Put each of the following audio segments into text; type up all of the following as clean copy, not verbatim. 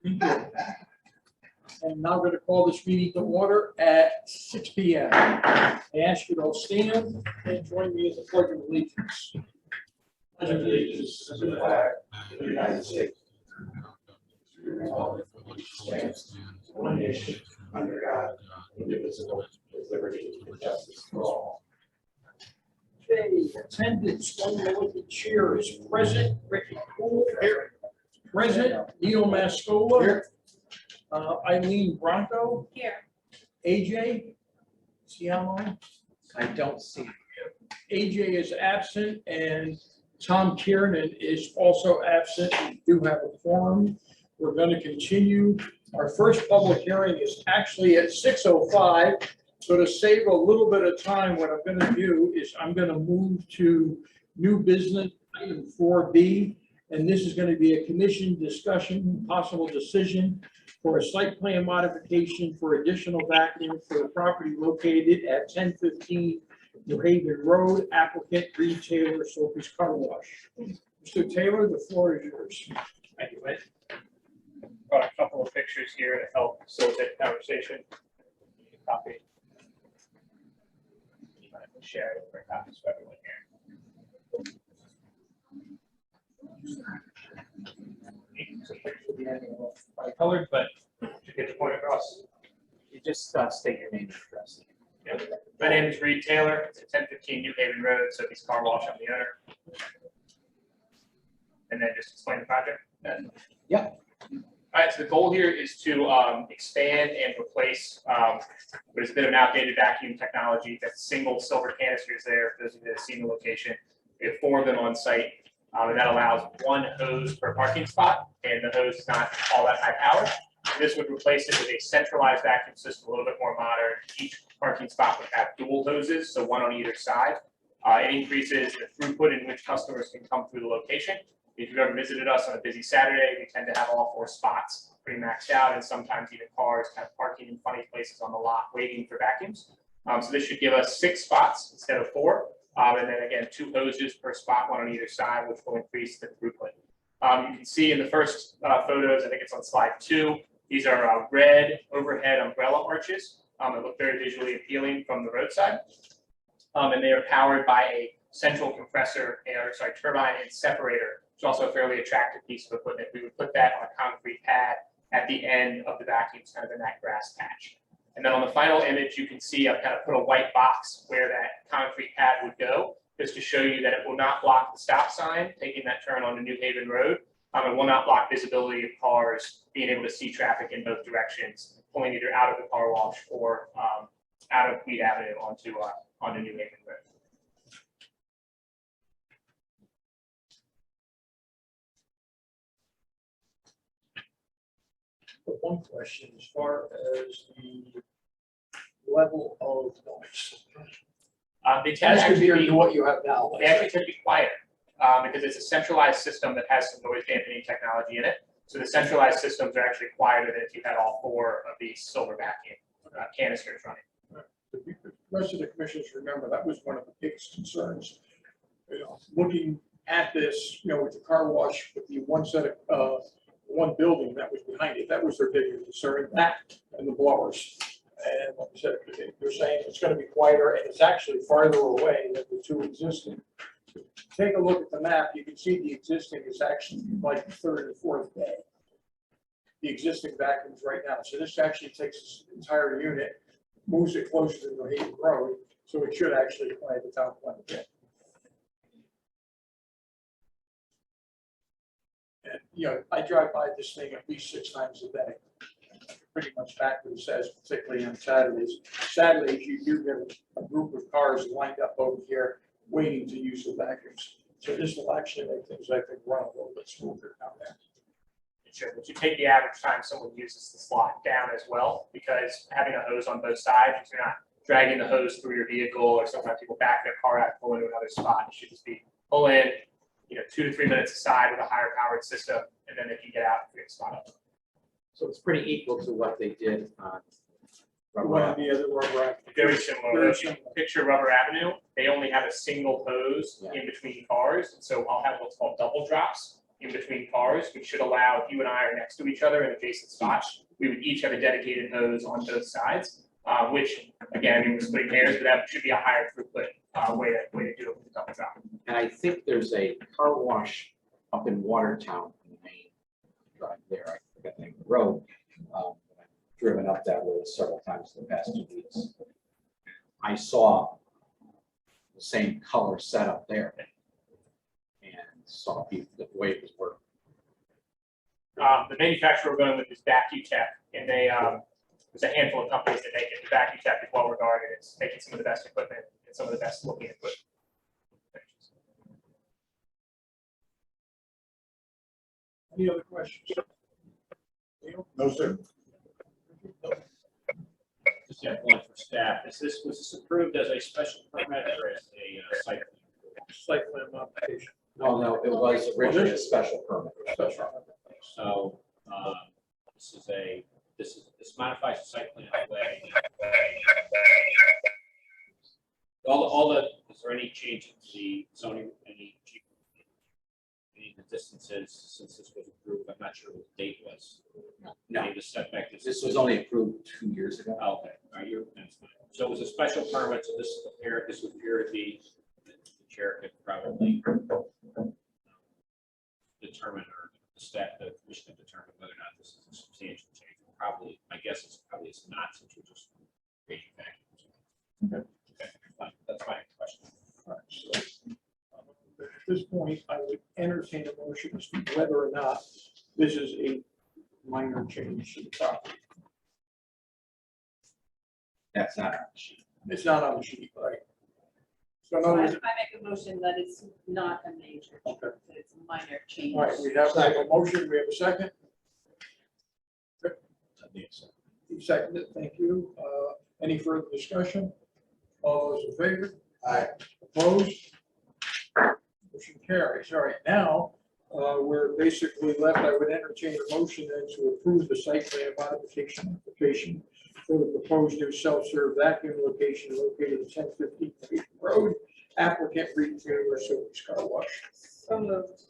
And now going to call this meeting to order at 6 p.m. I ask you to all stand and join me in the Pledge of Allegiance. Pledge of allegiance to the flag of the United States. To the republic for which it stands, one nation, under God, indivisible, with liberty and justice for all. Okay, attendance, one elected chair is present. Ricky Poole here. Present. Neil Mascola. Here. Eileen Bronco. Here. AJ. Siamo. I don't see. AJ is absent and Tom Kiernan is also absent. We do have a quorum. We're going to continue. Our first public hearing is actually at 6:05. So to save a little bit of time, what I'm going to do is I'm going to move to new business item 4B. And this is going to be a commission discussion, possible decision for a site plan modification for additional vacuum for the property located at 1015 New Haven Road, applicant Reed Taylor, Sophie's Car Wash. Mr. Taylor, the floor is yours. Thank you, Lynn. Brought a couple of pictures here to help facilitate the conversation. Copy. Share it for copies for everyone here. Some pictures will be colored, but to get the point across. You just state your name and address. Yep. My name is Reed Taylor. It's at 1015 New Haven Road, Sophie's Car Wash. I'm the owner. And then just explain the project. Yeah. All right, so the goal here is to expand and replace what is a bit of an outdated vacuum technology. That's single silver canisters there. For those of you that have seen the location, we have 4 of them on site, and that allows 1 hose per parking spot, and the hose is not all that high powered. This would replace it with a centralized vacuum system, a little bit more modern. Each parking spot would have dual hoses, so 1 on either side. It increases the throughput in which customers can come through the location. If you've ever visited us on a busy Saturday, we tend to have all 4 spots pretty maxed out, and sometimes even cars kind of parking in funny places on the lot waiting for vacuums. So this should give us 6 spots instead of 4. And then again, 2 hoses per spot, 1 on either side, which will increase the throughput. You can see in the first photos, I think it's on slide 2, these are red overhead umbrella arches that look very visually appealing from the roadside. And they are powered by a central compressor, turbine and separator, which is also a fairly attractive piece of equipment. We would put that on a concrete pad at the end of the vacuums, kind of in that grass patch. And then on the final image, you can see I've kind of put a white box where that concrete pad would go, just to show you that it will not block the stop sign, taking that turn onto New Haven Road. It will not block visibility of cars being able to see traffic in both directions, pulling either out of the car wash or out of Weed Avenue onto New Haven Road. But one question, as far as the level of noise. They tend As to compared actually to what you have now. they actually tend to be quieter because it's a centralized system that has some noise dampening technology in it. So the centralized systems are actually quieter than if you had all 4 of these silver vacuum canisters running. The rest of the commissioners remember that was one of the biggest concerns. You know, looking at this, with the car wash, with the one set of one building that was behind it, that was their biggest concern. That and the blowers. And like I said, they're saying it's going to be quieter, and it's actually farther away than the 2 existing. Take a look at the map. You can see the existing is actually like the 3rd and 4th bay. The existing vacuums right now. So this actually takes this entire unit, moves it closer to the Haven Road, so it should actually quiet the town quite a bit. And I drive by this thing at least 6 times a day. Pretty much back what it says, particularly on Saturdays. Saturdays, you do get a group of cars lined up over here waiting to use the vacuums. So this will actually make things, I think, run a little bit smoother down there. Sure, but you take the average time someone uses the slot down as well, because having a hose on both sides, you're not dragging the hose through your vehicle, or sometimes people back their car out and pull into another spot. It should just be pull in, 2 to 3 minutes aside with a higher powered system, and then they can get out and figure the spot up. So it's pretty equal to what they did on One of the other rubber. Very similar. Very If you similar. picture Rubber Avenue, they only have a single hose Yeah. in between cars. So I'll have what's called double drops. in between cars, which should allow, if you and I are next to each other in adjacent spots, we would each have a dedicated hose on both sides, which, again, I mean, we're splitting hairs, but that should be a higher throughput way to do it with the double drop. And I think there's a car wash up in Watertown, in Maine, drive there, I forget the name of the road. I've driven up that road several times in the past 2 weeks. I saw the same color setup there. And saw people, the way it was working. The manufacturer we're going with is Vacutech, and they, there's a handful of companies that make it. Vacutech is well regarded. It's making some of the best equipment and some of the best looking equipment. Any other questions? No, sir. Just have one for staff. Was this approved as a special permit or as a site? Site plan modification. Oh, no, it was originally a special permit. So, this modifies the site plan in a way. Is there any change in the zoning, any the distances since this was approved? I'm not sure what the date was. No. Any of the setback. This was only approved 2 years ago. Oh, okay, all right, that's fine. So it was a special permit, so this would appear to be, the chair could probably determine, or the staff, the commission can determine whether or not this is a substantial change. Probably, my guess is probably it's not, since we're just creating vacuums. Okay, fine, that's my question. All right, so, at this point, I would entertain a motion as to whether or not this is a minor change to the property. That's not on the sheet. It's not on the sheet, right? So in So other I words, make a motion that it's not a major, change, Okay. that it's a minor change. all right, we have a motion, we have a second. You seconded, thank you. Any further discussion? All those in favor? Aye. Opposed? Motion carries. All right, now, we're basically left, I would entertain a motion then to approve the site plan modification application for the proposed new self-serve vacuum location located at 1015 Peyton Road. Applicant retailer Sobeys Car Wash. So moved.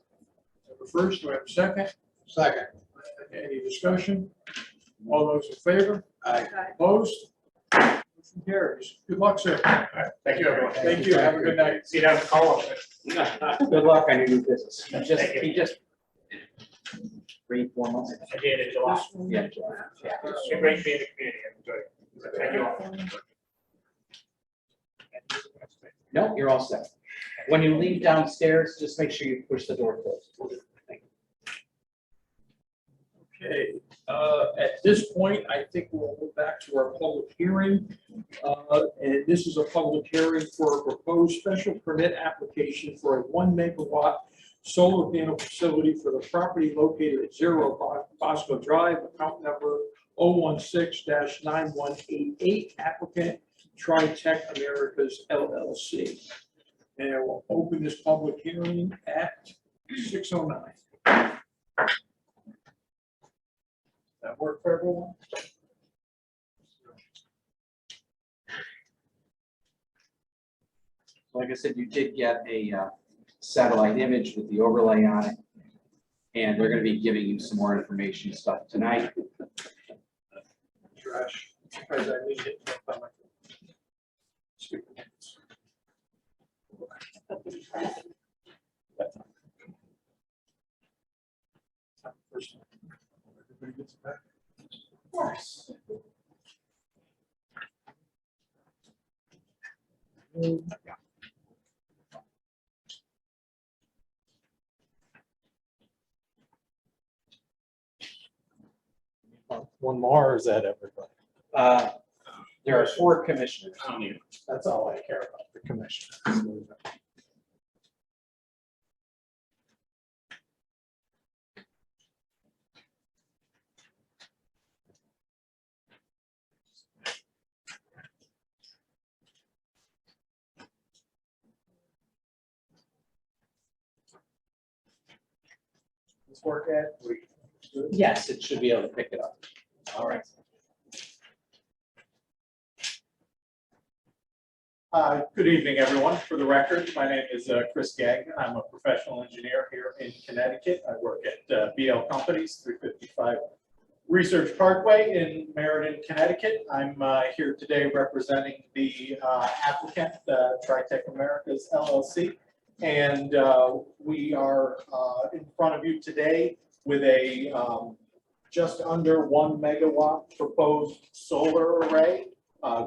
First, do I have a second? Second. Any discussion? All those in favor? Aye. Opposed? Motion carries. Good luck, sir. Thank you, everyone. Thank you. Have a good night. See you down at the car wash. Good luck on your new business. He just 3-4 months ago. I did in July. This one? Yeah. It's been great to be in the community. I enjoyed it. Thank you all. No, you're all set. When you leave downstairs, just make sure you push the door closed. Okay, at this point, I think we'll go back to our public hearing. And this is a public hearing for a proposed special permit application for a 1 megawatt solar panel facility for the property located at 0 Bosco Drive, account number 016-9188, applicant TriTech Americas LLC. And we'll open this public hearing at 6:09. That work for everyone? Like I said, you did get a satellite image with the overlay on it. And they're going to be giving you some more information stuff tonight. Trash, because I need it. Everybody gets it back? Of course. One more, or is that everybody? There are 4 commissioners. I don't need it. That's all I care about, the commissioner. Let's work at. Yes, it should be able to pick it up. All right. Good evening, everyone. For the record, my name is Chris Gagnon. I'm a professional engineer here in Connecticut. I work at BL Companies, 355 Research Parkway in Meriden, Connecticut. I'm here today representing the applicant, Tritech Americas LLC. And we are in front of you today with a just under 1 megawatt proposed solar array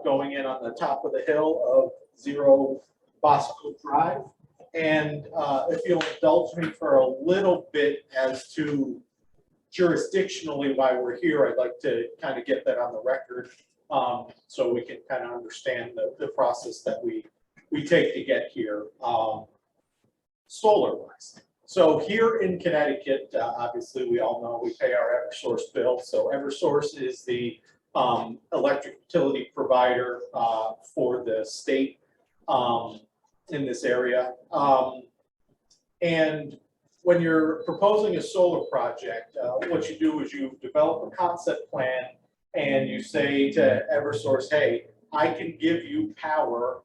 going in on the top of the hill of Zero Bosco Drive. And if you'll indulge me for a little bit as to jurisdictionally why we're here, I'd like to kind of get that on the record so we can kind of understand the process that we take to get here solar wise. So here in Connecticut, obviously we all know we pay our Eversource bill. So Eversource is the electric utility provider for the state in this area. And when you're proposing a solar project, what you do is you develop a concept plan and you say to Eversource, hey, I can give you power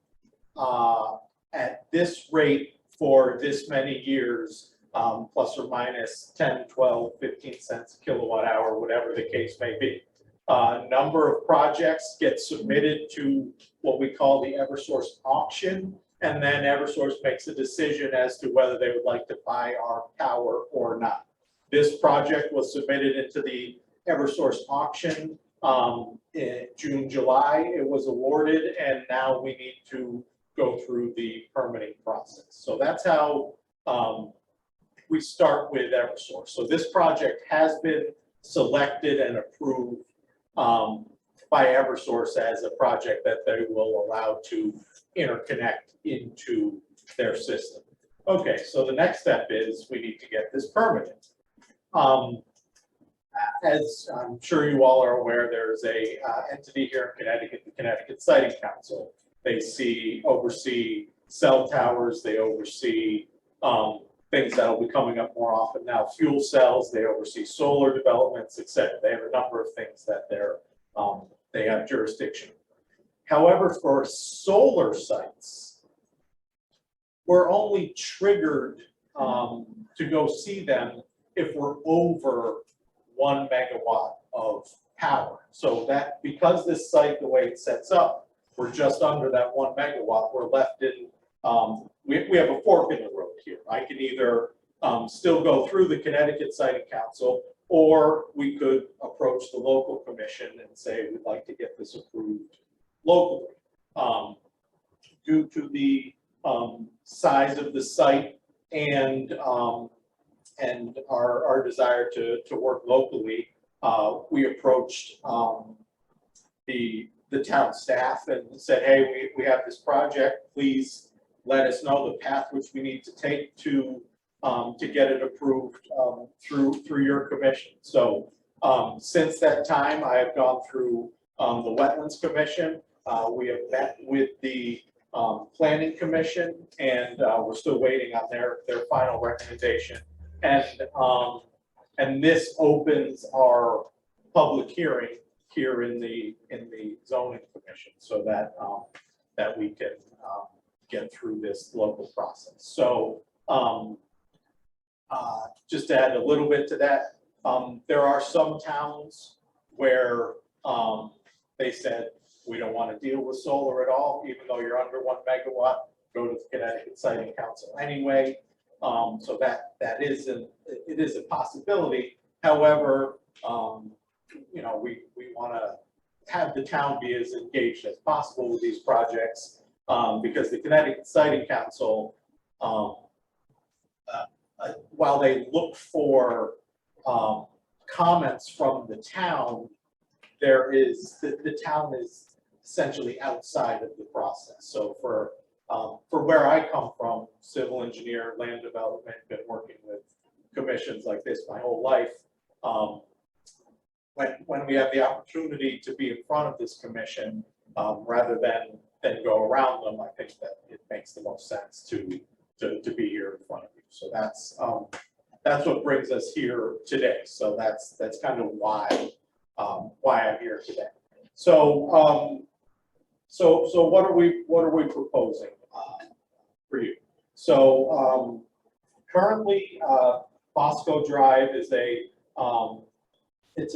at this rate for this many years, plus or minus 10, 12, 15 cents a kilowatt hour, whatever the case may be. A number of projects get submitted to what we call the Eversource auction, and then Eversource makes a decision as to whether they would like to buy our power or not. This project was submitted into the Eversource auction in June, July. It was awarded, and now we need to go through the permitting process. So that's how we start with Eversource. So this project has been selected and approved by Eversource as a project that they will allow to interconnect into their system. Okay, so the next step is we need to get this permitted. As I'm sure you all are aware, there's a entity here in Connecticut, the Connecticut Siting Council. They oversee cell towers, they oversee things that'll be coming up more often now, fuel cells, they oversee solar developments, etc. They have a number of things that they have jurisdiction. However, for solar sites, we're only triggered to go see them if we're over 1 megawatt of power. So that because this site, the way it sets up, we're just under that 1 megawatt, we're left in, we have a fork in the road here. I can either still go through the Connecticut Siting Council, or we could approach the local commission and say, we'd like to get this approved locally. Due to the size of the site and our desire to work locally, we approached the town staff and said, hey, we have this project, please let us know the path which we need to take to get it approved through your commission. So since that time, I have gone through the Wetlands Commission. We have met with the Planning Commission, and we're still waiting on their final recommendation. And this opens our public hearing here in the zoning commission, so that that we can get through this local process. So just to add a little bit to that, there are some towns where they said, we don't want to deal with solar at all, even though you're under 1 megawatt, go to the Connecticut Siting Council anyway. So it is a possibility. However, you know, we want to have the town be as engaged as possible with these projects because the Connecticut Siting Council, while they look for comments from the town, the town is essentially outside of the process. So for where I come from, civil engineer, land development, been working with commissions like this my whole life. When we have the opportunity to be in front of this commission, rather than go around them, I think that it makes the most sense to be here in front of you. So that's what brings us here today. So that's kind of why I'm here today. So So what are we proposing for you? So currently, Bosco Drive is it's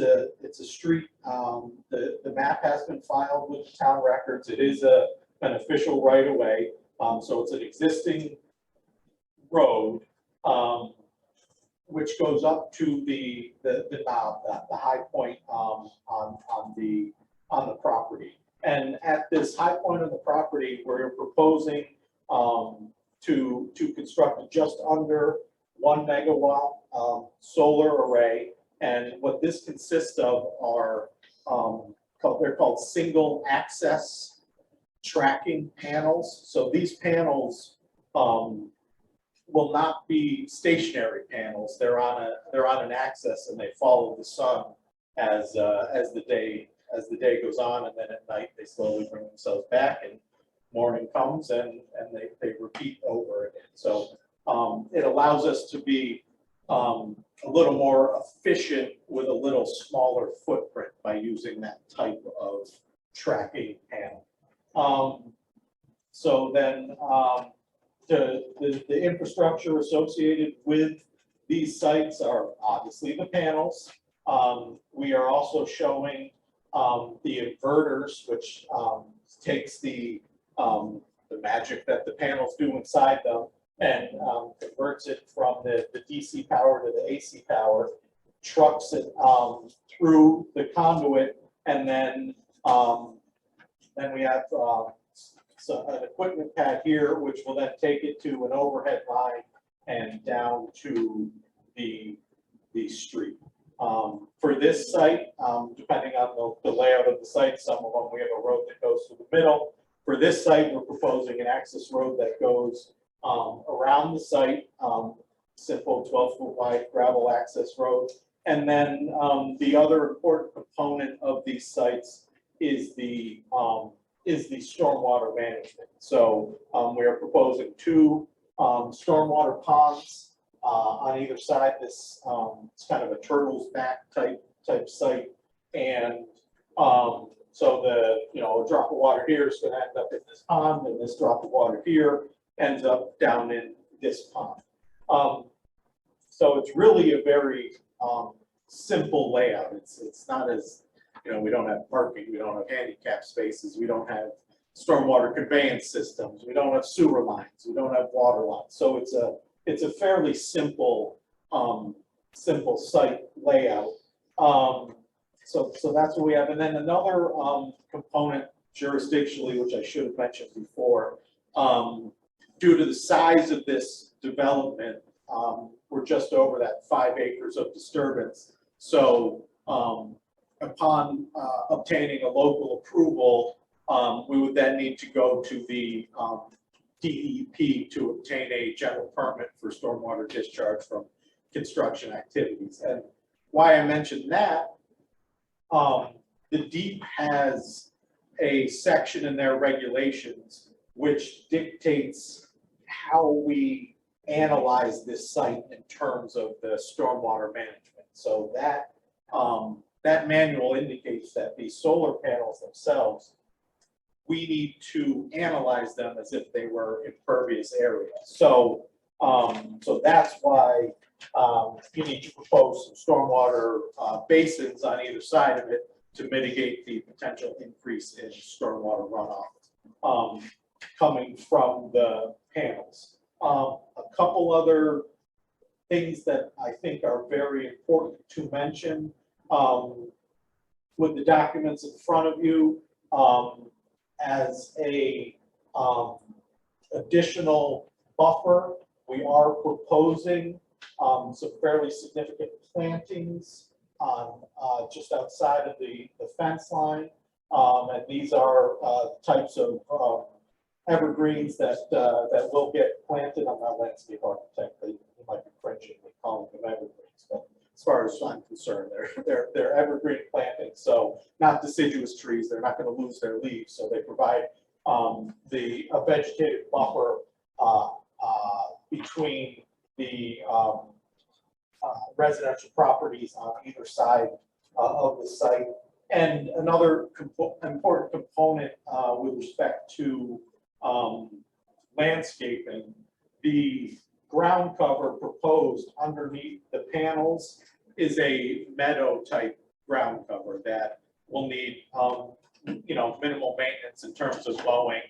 a street. The map has been filed with the town records. It is an official right of way. So it's an existing road, which goes up to the knob, the high point on the property. And at this high point on the property, we're proposing to construct a just under 1 megawatt solar array. And what this consists of are they're called single access tracking panels. So these panels will not be stationary panels. They're on an axis, and they follow the sun as the day goes on, and then at night they slowly bring themselves back, and morning comes and they repeat over again. So it allows us to be a little more efficient with a little smaller footprint by using that type of tracking panel. So then the infrastructure associated with these sites are obviously the panels. We are also showing the inverters, which takes the magic that the panels do inside them and converts it from the DC power to the AC power, trucks it through the conduit, and then we have an equipment pad here, which will then take it to an overhead line and down to the street. For this site, depending on the layout of the site, some of them we have a road that goes through the middle. For this site, we're proposing an access road that goes around the site, simple 12-foot wide gravel access road. And then the other important component of these sites is the stormwater management. So we are proposing 2 stormwater ponds on either side. This it's kind of a turtle's back type site, and so a drop of water here is going to end up in this pond, and this drop of water here ends up down in this pond. So it's really a very simple layout. It's not as, we don't have parking, we don't have handicap spaces, we don't have stormwater conveyance systems, we don't have sewer lines, we don't have water lines. So it's a fairly simple site layout. So that's what we have. And then another component jurisdictionally, which I should have mentioned before, due to the size of this development, we're just over that 5 acres of disturbance. So upon obtaining a local approval, we would then need to go to the DEP to obtain a general permit for stormwater discharge from construction activities. And why I mentioned that, the DEP has a section in their regulations which dictates how we analyze this site in terms of the stormwater management. So that that manual indicates that these solar panels themselves, we need to analyze them as if they were impervious areas. So so that's why you need to propose some stormwater basins on either side of it to mitigate the potential increase in stormwater runoff coming from the panels. A couple other things that I think are very important to mention with the documents in front of you, as a additional buffer, we are proposing some fairly significant plantings on just outside of the fence line. And these are types of evergreens that will get planted. I'm not a landscape architect, but you might be cringingly calling them evergreens, but as far as I'm concerned, they're evergreen plantings, so not deciduous trees. They're not going to lose their leaves, so they provide a vegetative buffer between the residential properties on either side of the site. And another important component with respect to landscaping, the ground cover proposed underneath the panels is a meadow type ground cover that will need, minimal maintenance in terms of mowing.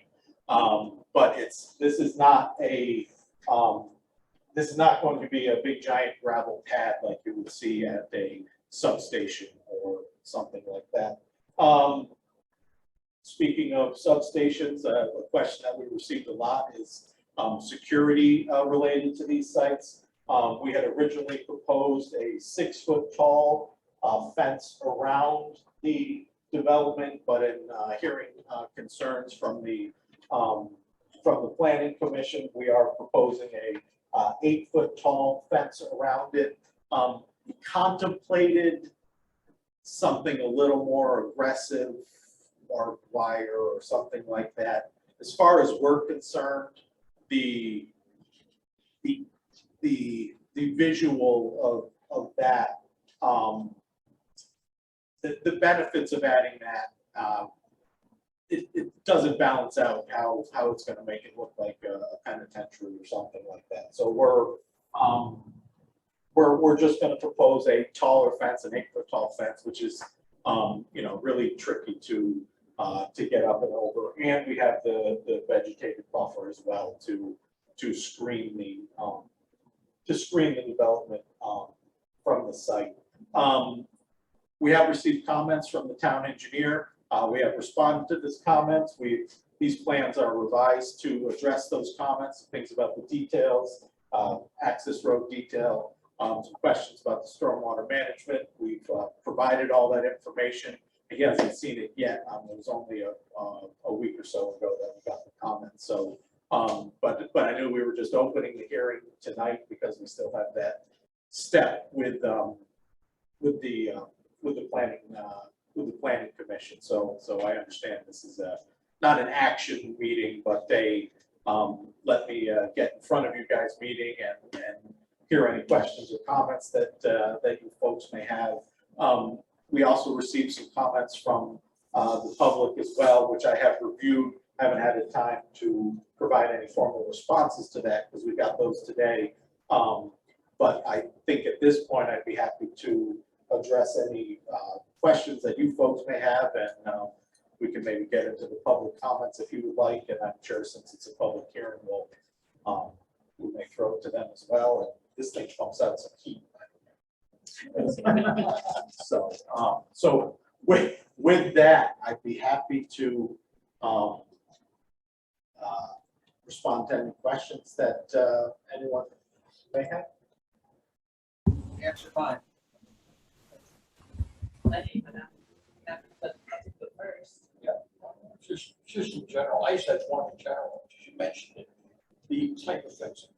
But this is not going to be a big giant gravel pad like you would see at a substation or something like that. Speaking of substations, a question that we received a lot is security related to these sites. We had originally proposed a 6-foot tall fence around the development, but in hearing concerns from the planning commission, we are proposing a 8-foot tall fence around it. Contemplated something a little more aggressive, barbed wire or something like that. As far as we're concerned, the visual of that, the benefits of adding that, it doesn't balance out how it's going to make it look like a penitentiary or something like that. So we're just going to propose a taller fence, an 8-foot tall fence, which is really tricky to get up and over. And we have the vegetated buffer as well to screen the development from the site. We have received comments from the town engineer. We have responded to these comments. These plans are revised to address those comments, things about the details, access road detail, some questions about the stormwater management. We've provided all that information. He hasn't seen it yet. It was only a week or so ago that we got the comments. So, but I knew we were just opening the hearing tonight because we still have that step with the planning commission. So I understand this is not an action meeting, but they let me get in front of you guys meeting and hear any questions or comments that you folks may have. We also received some comments from the public as well, which I have reviewed. Haven't had a time to provide any formal responses to that because we got those today. But I think at this point, I'd be happy to address any questions that you folks may have, and we can maybe get into the public comments if you would like. And I'm sure since it's a public hearing, we may throw it to them as well. And this thing pumps out some heat. So with that, I'd be happy to respond to any questions that anyone may have. Answer fine. Just in general, I said one in general, you mentioned it, the type of fencing.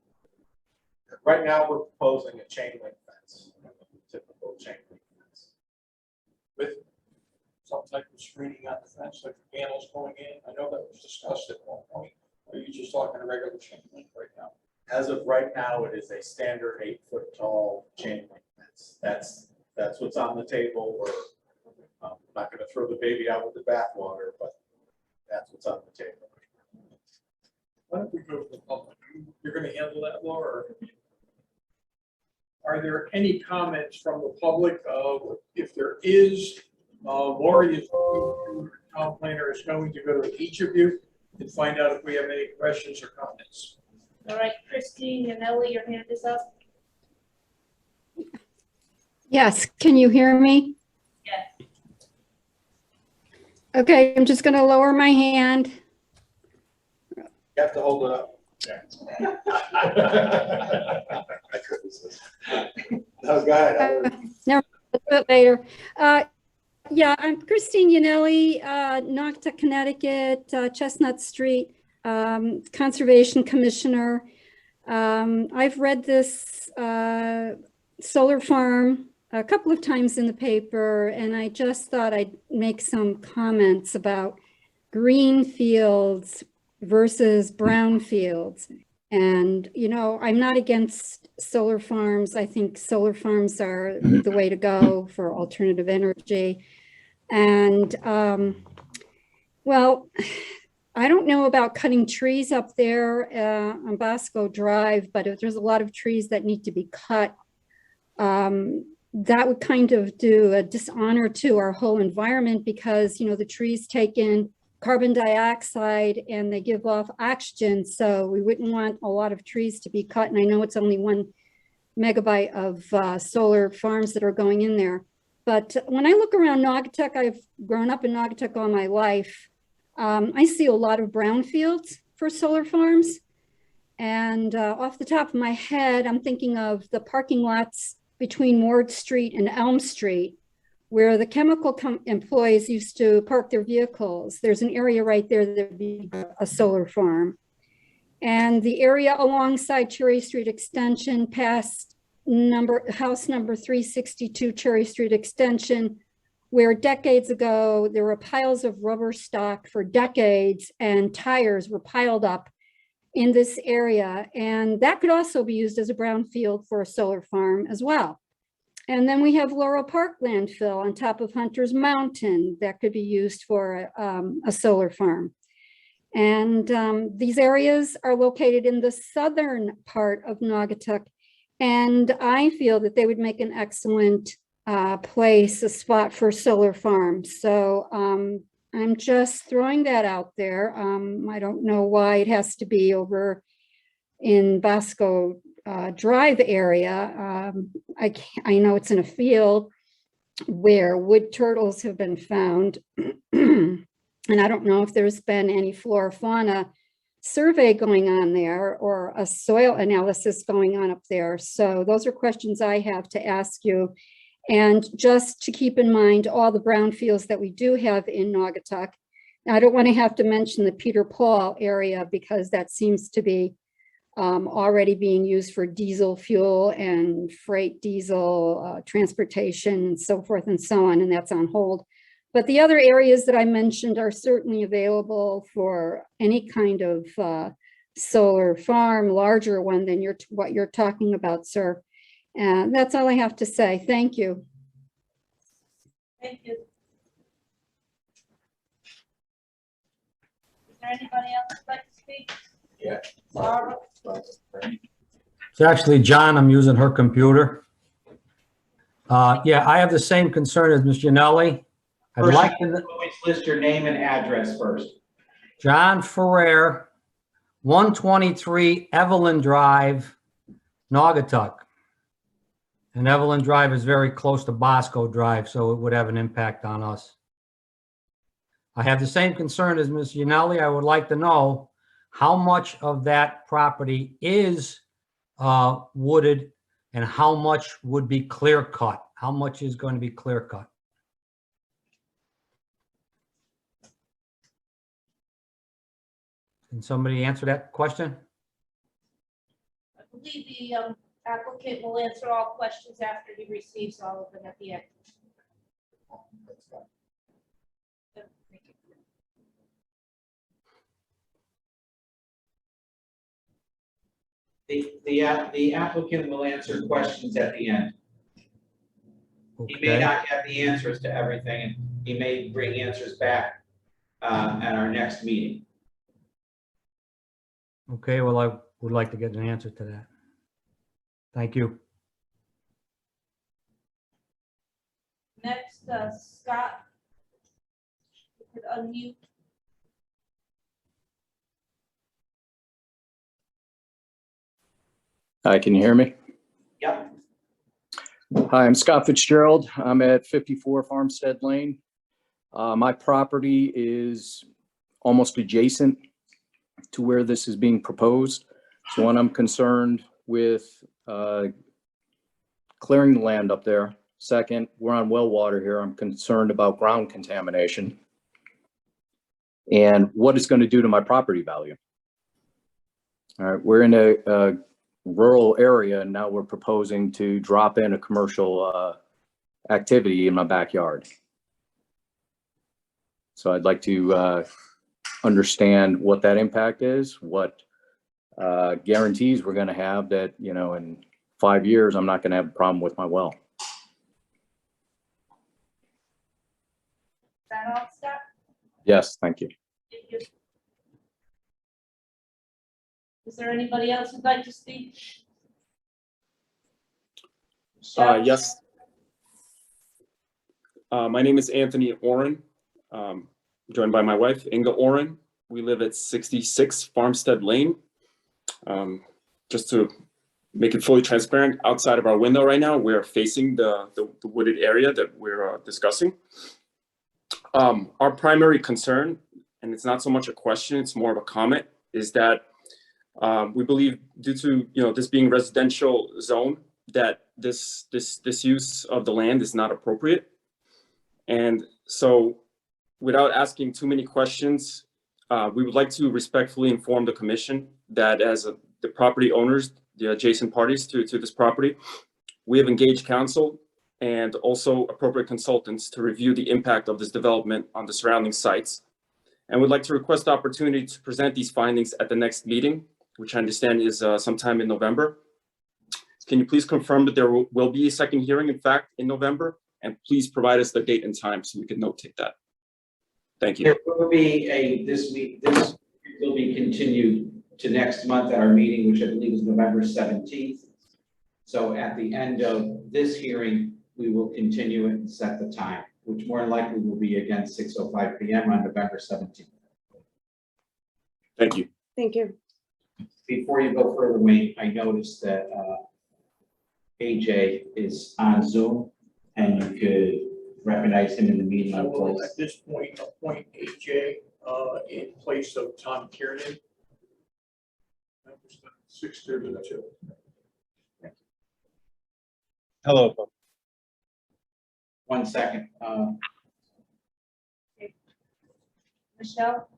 Right now, we're proposing a chain link fence, typical chain link fence. With some type of screening on the fence, like panels going in. I know that was discussed at one point. Are you just talking a regular chain link right now? As of right now, it is a standard 8-foot tall chain link fence. That's what's on the table. We're not going to throw the baby out with the bathwater, but that's what's on the table. Why don't we go to the public? You're going to handle that, Laura? Or are there any comments from the public? If there is, Lori is going to, town planner is going to go to each of you and find out if we have any questions or comments. All right, Christine and Ellie, your hand is up. Yes, can you hear me? Yes. Okay, I'm just going to lower my hand. You have to hold it up. No, go ahead. A bit later. Yeah, I'm Christine Yanelli, Nocta, Connecticut, Chestnut Street, Conservation Commissioner. I've read this solar farm a couple of times in the paper, and I just thought I'd make some comments about green fields versus brown fields. And, you know, I'm not against solar farms. I think solar farms are the way to go for alternative energy. And, well, I don't know about cutting trees up there on Bosco Drive, but if there's a lot of trees that need to be cut, that would kind of do a dishonor to our whole environment because, you know, the trees take in carbon dioxide and they give off oxygen. So we wouldn't want a lot of trees to be cut. And I know it's only 1 megabyte of solar farms that are going in there. But when I look around Naugatuck, I've grown up in Naugatuck all my life. I see a lot of brownfields for solar farms. And off the top of my head, I'm thinking of the parking lots between Ward Street and Elm Street, where the chemical employees used to park their vehicles. There's an area right there that would be a solar farm. And the area alongside Cherry Street Extension past house number 362 Cherry Street Extension, where decades ago, there were piles of rubber stock for decades and tires were piled up in this area. And that could also be used as a brownfield for a solar farm as well. And then we have Laurel Park landfill on top of Hunter's Mountain that could be used for a solar farm. And these areas are located in the southern part of Naugatuck. And I feel that they would make an excellent place, a spot for solar farms. So I'm just throwing that out there. I don't know why it has to be over in Bosco Drive area. I know it's in a field where wood turtles have been found. And I don't know if there's been any flora fauna survey going on there or a soil analysis going on up there. So those are questions I have to ask you. And just to keep in mind all the brownfields that we do have in Naugatuck. I don't want to have to mention the Peter Paul area because that seems to be already being used for diesel fuel and freight diesel transportation and so forth and so on, and that's on hold. But the other areas that I mentioned are certainly available for any kind of solar farm, larger one than what you're talking about, sir. And that's all I have to say. Thank you. Thank you. Is there anybody else who'd like to speak? Yeah. Barbara? It's actually John. I'm using her computer. Yeah, I have the same concern as Ms. Gianelli. I'd First, like you to, always list your name and address first. John Ferrer, 123 Evelyn Drive, Naugatuck. And Evelyn Drive is very close to Bosco Drive, so it would have an impact on us. I have the same concern as Ms. Gianelli. I would like to know how much of that property is wooded and how much would be clear cut? How much is going to be clear cut? Can somebody answer that question? I believe the applicant will answer all questions after he receives all of them at the end. The applicant will answer questions at the end. He may Okay. not have the answers to everything, and he may bring answers back at our next meeting. Okay, well, I would like to get an answer to that. Thank you. Next, Scott. You could unmute. Hi, can you hear me? Yep. Hi, I'm Scott Fitzgerald. I'm at 54 Farmstead Lane. My property is almost adjacent to where this is being proposed. So one, I'm concerned with clearing the land up there. Second, we're on well water here. I'm concerned about ground contamination and what it's going to do to my property value. All right, we're in a rural area, and now we're proposing to drop in a commercial activity in my backyard. So I'd like to understand what that impact is, what guarantees we're going to have that, you know, in 5 years, I'm not going to have a problem with my well. that all, Scott? Yes, thank you. Thank you. Is there anybody else who'd like to speak? Michelle? Yes. My name is Anthony Oren, joined by my wife, Inga Oren. We live at 66 Farmstead Lane. Just to make it fully transparent, outside of our window right now, we're facing the wooded area that we're discussing. Our primary concern, and it's not so much a question, it's more of a comment, is that we believe due to this being residential zone, that this use of the land is not appropriate. And so without asking too many questions, we would like to respectfully inform the commission that as the property owners, the adjacent parties to this property, we have engaged counsel and also appropriate consultants to review the impact of this development on the surrounding sites. And would like to request the opportunity to present these findings at the next meeting, which I understand is sometime in November. Can you please confirm that there will be a second hearing, in fact, in November? And please provide us the date and time so we can notate that. Thank you. There will be this will be continued to next month at our meeting, which I believe is November 17th. So at the end of this hearing, we will continue it and set the time, which more than likely will be again 6:05 p.m. on November 17th. Thank you. Thank you. Before you go further, Wayne, I noticed that AJ is on Zoom, and you could recognize him in the meeting. I will at this point appoint AJ in place of Tom Kiernan. 6:32. Hello. 1 second. Michelle?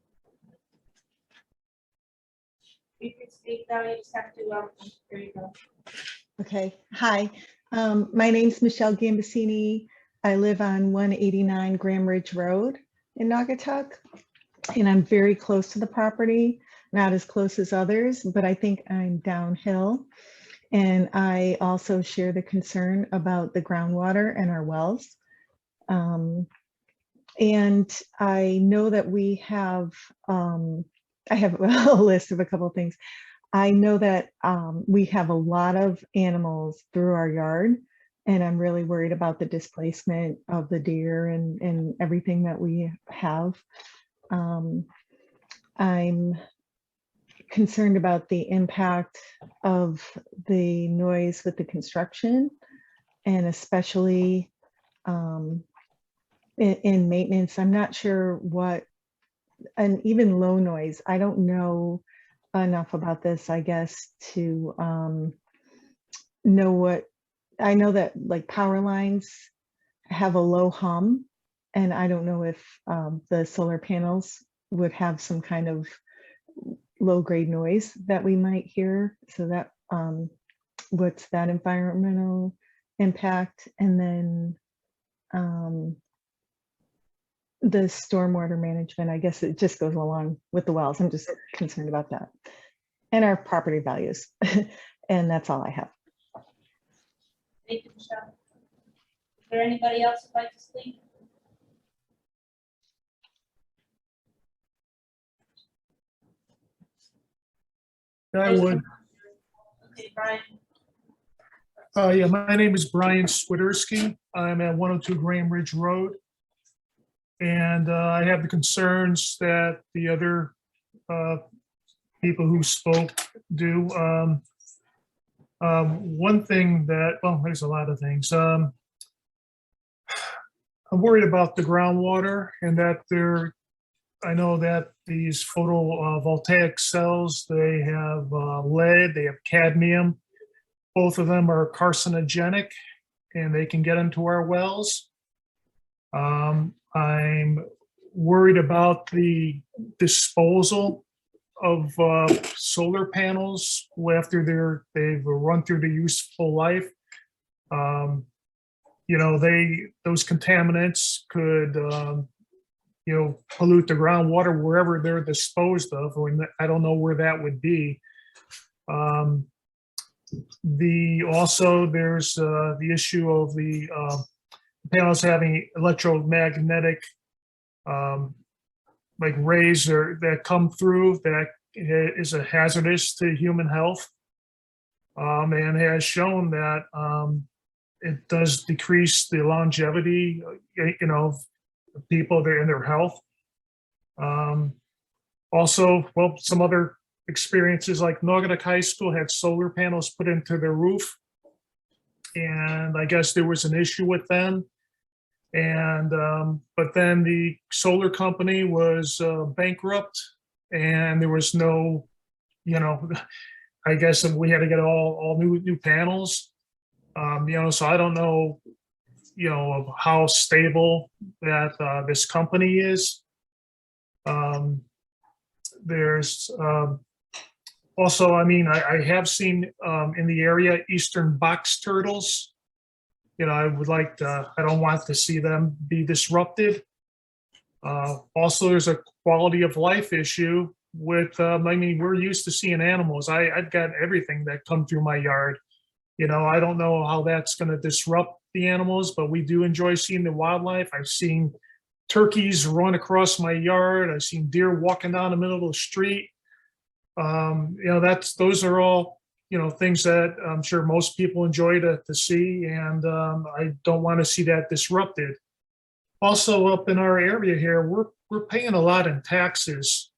You can speak now, you just have to, there you go. Okay, hi. My name's Michelle Gambasini. I live on 189 Graham Ridge Road in Naugatuck, and I'm very close to the property, not as close as others, but I think I'm downhill. And I also share the concern about the groundwater and our wells. And I know that we have, I have a list of a couple of things. I know that we have a lot of animals through our yard, and I'm really worried about the displacement of the deer and everything that we have. I'm concerned about the impact of the noise with the construction, and especially in maintenance. I'm not sure what, and even low noise, I don't know enough about this, I guess, to know what, I know that like power lines have a low hum, and I don't know if the solar panels would have some kind of low grade noise that we might hear. So that what's that environmental impact? And then the stormwater management, I guess it just goes along with the wells. I'm just concerned about that and our property values. And that's all I have. Thank you, Michelle. Is there anybody else who'd like to speak? I would. Okay, Brian. Yeah, my name is Brian Swiderski. I'm at 102 Graham Ridge Road. And I have the concerns that the other people who spoke do. One thing that, well, there's a lot of things. I'm worried about the groundwater, and that I know that these photovoltaic cells, they have lead, they have cadmium. Both of them are carcinogenic, and they can get into our wells. I'm worried about the disposal of solar panels after they've run through the useful life. You know, those contaminants could pollute the groundwater wherever they're disposed of. I don't know where that would be. There's the issue of the panels having electromagnetic like rays that come through that is a hazardous to human health. And has shown that it does decrease the longevity, of people there in their health. Also, well, some other experiences like Naugatuck High School had solar panels put into their roof. And I guess there was an issue with them. And, but then the solar company was bankrupt and there was no, I guess we had to get all new panels. So I don't know, of how stable that this company is. There's also, I have seen in the area eastern box turtles. I would like to, I don't want to see them be disrupted. Also, there's a quality of life issue with, we're used to seeing animals. I've got everything that come through my yard. I don't know how that's going to disrupt the animals, but we do enjoy seeing the wildlife. I've seen turkeys run across my yard. I've seen deer walking down the middle of the street. Those are all, things that I'm sure most people enjoy to see. And I don't want to see that disrupted. Also up in our area here, we're paying a lot in taxes.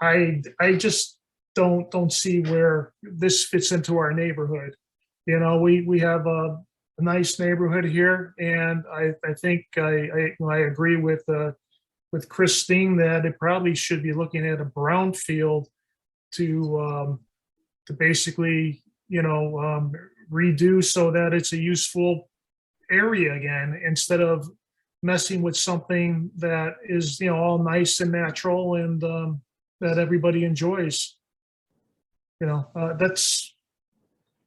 I just don't see where this fits into our neighborhood. We have a nice neighborhood here, and I think I agree with Christine that it probably should be looking at a brownfield to basically redo so that it's a useful area again, instead of messing with something that is all nice and natural and that everybody enjoys. I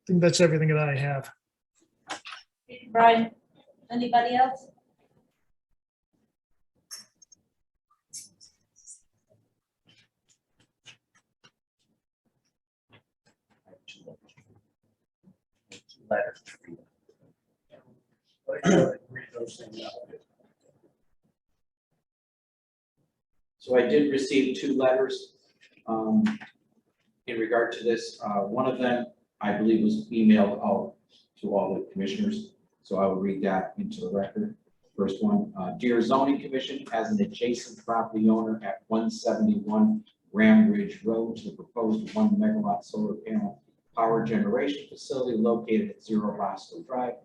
think that's everything that I have. Brian, anybody else? Letters. Read those things out. So I did receive 2 letters in regard to this. One of them, I believe, was emailed out to all the commissioners, so I will read that into the record. First one, dear zoning commission, as an adjacent property owner at 171 Ram Ridge Road to the proposed 1 megawatt solar panel power generation facility located at 0 Bosco Drive,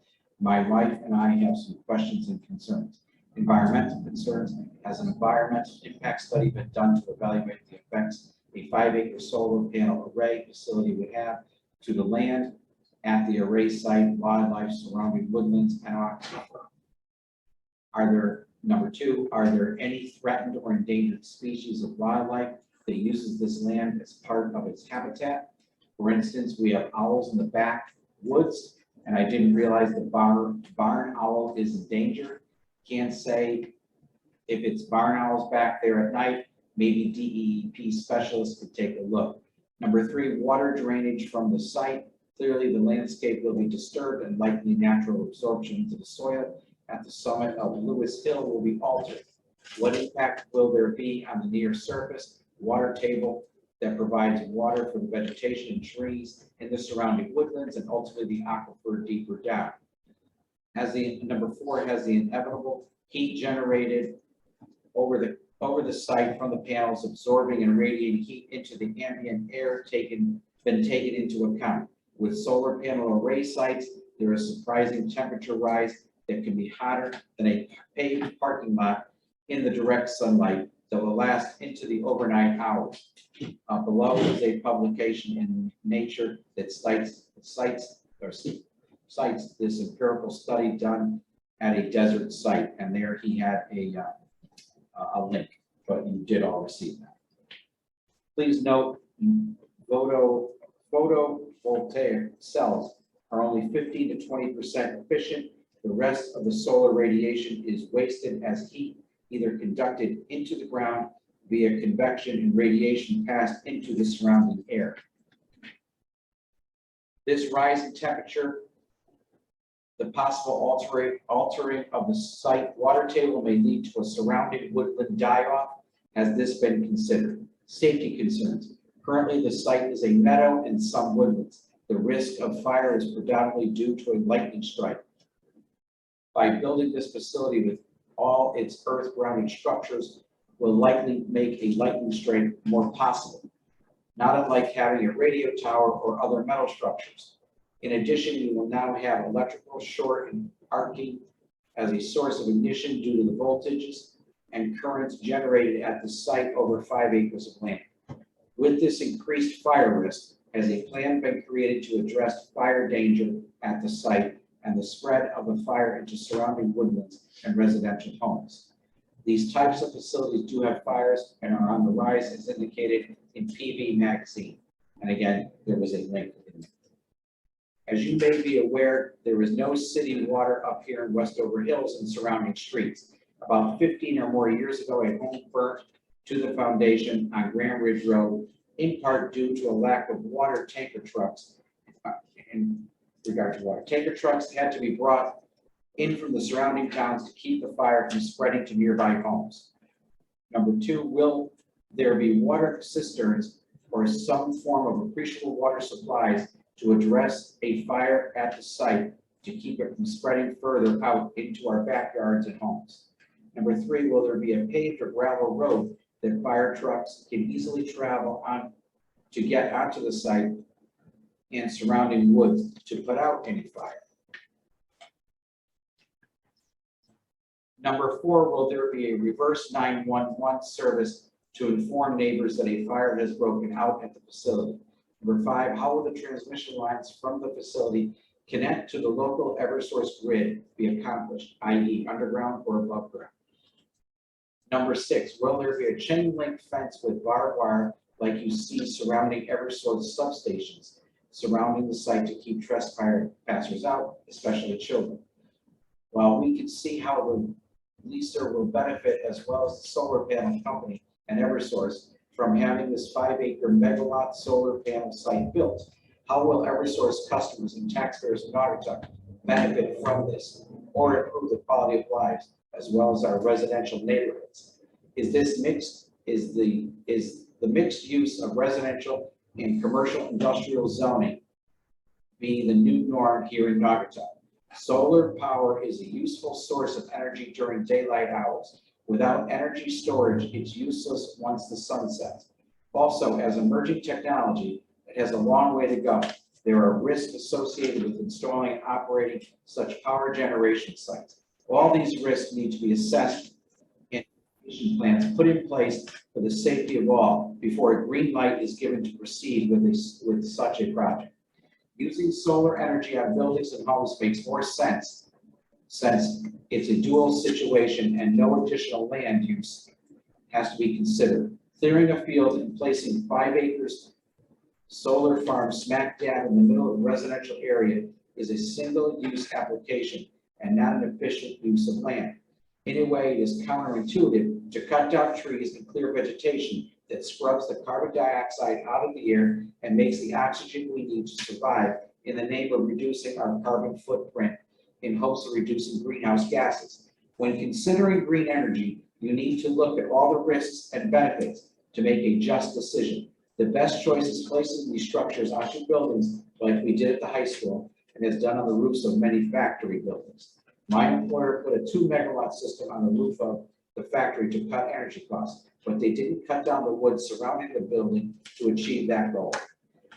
my wife and I have some questions and concerns. Environmental concerns. Has an environmental impact study been done to evaluate the effects a 5-acre solar panel array facility would have to the land at the array site, wildlife, surrounding woodlands, and aquifer? Number 2, are there any threatened or endangered species of wildlife that uses this land as part of its habitat? For instance, we have owls in the backwoods, and I didn't realize the barn owl is endangered. Can't say if it's barn owls back there at night. Maybe DEEP specialists could take a look. Number 3, water drainage from the site. Clearly, the landscape will be disturbed and likely natural absorption into the soil at the summit of Lewis Hill will be altered. What impact will there be on the near surface water table that provides water for the vegetation and trees in the surrounding woodlands and ultimately the aquifer deeper down? Number 4 has the inevitable heat generated over the site from the panels absorbing and radiating heat into the ambient air been taken into account. With solar panel array sites, there is surprising temperature rise that can be hotter than a paved parking lot in the direct sunlight that will last into the overnight hours. Below is a publication in Nature that cites this empirical study done at a desert site, and there he had a link, but you did all receive that. Please note, photovoltaic cells are only 15 to 20% efficient. The rest of the solar radiation is wasted as heat either conducted into the ground via convection and radiation passed into the surrounding air. This rise in temperature The possible altering of the site water table may lead to a surrounding woodland die-off. Has this been considered? Safety concerns. Currently, the site is a meadow and some woodlands. The risk of fire is predominantly due to a lightning strike. By building this facility with all its earth-grounded structures will likely make a lightning strike more possible, not unlike having a radio tower or other metal structures. In addition, you will now have electrical short and arcing as a source of ignition due to the voltages and currents generated at the site over 5 acres of land. With this increased fire risk, has a plan been created to address fire danger at the site and the spread of the fire into surrounding woodlands and residential homes? These types of facilities do have fires and are on the rise as indicated in PV magazine. And again, there was a link in there. As you may be aware, there is no city water up here in Westover Hills and surrounding streets. About 15 or more years ago, a home burnt to the foundation on Grand Ridge Road, in part due to a lack of water tanker trucks. In regard to water tanker trucks had to be brought in from the surrounding towns to keep the fire from spreading to nearby homes. Number two, will there be water cisterns or some form of appreciable water supplies to address a fire at the site to keep it from spreading further out into our backyards and homes? Number three, will there be a paved or gravel road that fire trucks can easily travel on to get onto the site and surrounding woods to put out any fire? Number four, will there be a reverse 911 service to inform neighbors that a fire has broken out at the facility? Number five, how will the transmission lines from the facility connect to the local Eversource grid be accomplished, i.e. underground or above ground? Number six, will there be a chain link fence with barbed wire like you see surrounding Eversource substations surrounding the site to keep trespassers out, especially children? While we can see how the leaser will benefit as well as the solar panel company and Eversource from having this 5-acre megawatt solar panel site built, how will Eversource customers and taxpayers in Naugatuck benefit from this or improve the quality of lives as well as our residential neighborhoods? Is the mixed use of residential and commercial industrial zoning being the new norm here in Naugatuck? Solar power is a useful source of energy during daylight hours. Without energy storage, it's useless once the sun sets. Also, as emerging technology, it has a long way to go. There are risks associated with installing and operating such power generation sites. All these risks need to be assessed and plans put in place for the safety of all before a green light is given to proceed with such a project. Using solar energy on buildings and homes makes more sense since it's a dual situation and no additional land use has to be considered. Clearing a field and placing 5 acres solar farm smack dab in the middle of a residential area is a single-use application and not an efficient use of land. In a way, it is counterintuitive to cut down trees and clear vegetation that scrubs the carbon dioxide out of the air and makes the oxygen we need to survive in the name of reducing our carbon footprint in hopes of reducing greenhouse gases. When considering green energy, you need to look at all the risks and benefits to make a just decision. The best choice is placing these structures onto buildings like we did at the high school and has done on the roofs of many factory buildings. My employer put a 2-megawatt system on the roof of the factory to cut energy costs, but they didn't cut down the wood surrounding the building to achieve that goal.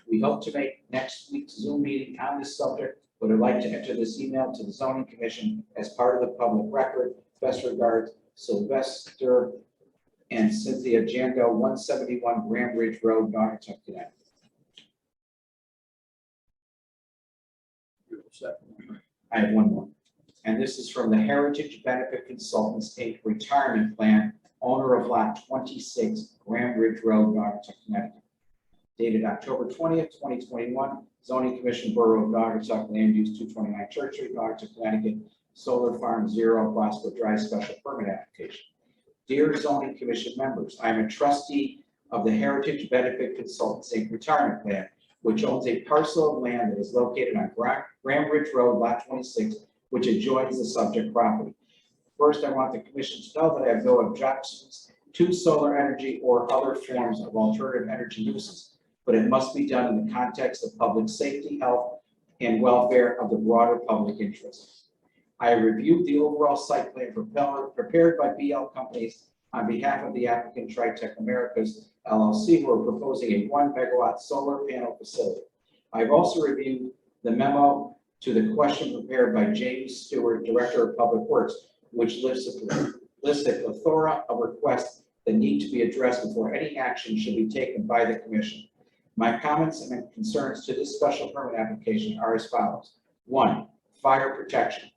We hope to make next week's Zoom meeting on this subject, but I'd like to enter this email to the Zoning Commission as part of the public record. Best regards, Sylvester and Cynthia Jando, 171 Grand Ridge Road, Naugatuck, Connecticut. I have one more. And this is from the Heritage Benefit Consultants, Inc. Retirement Plan, owner of lot 26, Grand Ridge Road, Naugatuck, Connecticut. Dated October 20th, 2021, Zoning Commission, Borough of Naugatuck, Land Use 229 Church Street, Naugatuck, Connecticut, Solar Farm 0, Bosco Drive Special Permit Application. Dear Zoning Commission members, I am a trustee of the Heritage Benefit Consultants, Inc. Retirement Plan, which owns a parcel of land that is located on Grand Ridge Road, lot 26, which adjoins the subject property. First, I want the commission to know that I have no objections to solar energy or other forms of alternative energy uses, but it must be done in the context of public safety, health, and welfare of the broader public interest. I have reviewed the overall site plan prepared by BL Companies on behalf of the applicant Tritech Americas LLC, who are proposing a 1 megawatt solar panel facility. I've also reviewed the memo to the question prepared by James Stewart, Director of Public Works, which lists a plethora of requests that need to be addressed before any action should be taken by the commission. My comments and concerns to this special permit application are as follows. 1, fire protection.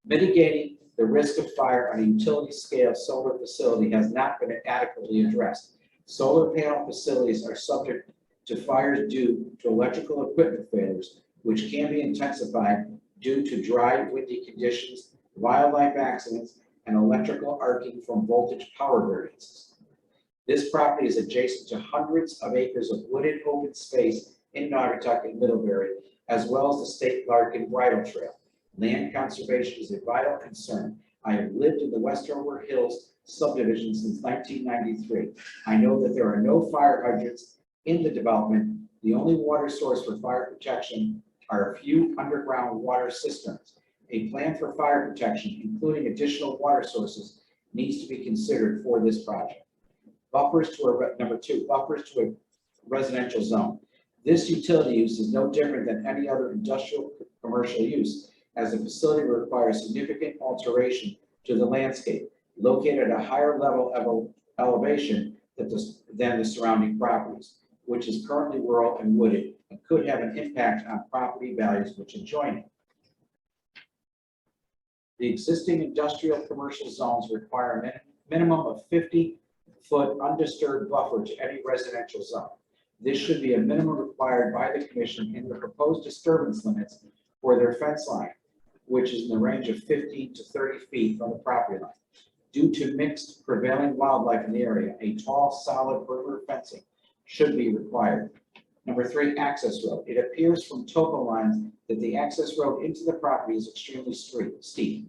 Mitigating the risk of fire on a utility scale solar facility has not been adequately addressed. Solar panel facilities are subject to fires due to electrical equipment failures, which can be intensified due to dry, windy conditions, wildlife accidents, and electrical arcing from voltage power variances. This property is adjacent to hundreds of acres of wooded open space in Naugatuck and Middlebury, as well as the State Larkin Bridle Trail. Land conservation is a vital concern. I have lived in the Westover Hills subdivision since 1993. I know that there are no fire hydrants in the development. The only water source for fire protection are a few underground water cisterns. A plan for fire protection, including additional water sources, needs to be considered for this project. Buffers to a, number 2, buffers to a residential zone. This utility use is no different than any other industrial commercial use, as the facility requires significant alteration to the landscape, located at a higher level of elevation than the surrounding properties, which is currently rural and wooded, and could have an impact on property values which adjoin it. The existing industrial commercial zones require a minimum of 50-foot undisturbed buffer to any residential zone. This should be a minimum required by the commission in the proposed disturbance limits for their fence line, which is in the range of 15 to 30 feet from the property line. Due to mixed prevailing wildlife in the area, a tall, solid perimeter fencing should be required. Number 3, access road. It appears from topo lines that the access road into the property is extremely steep.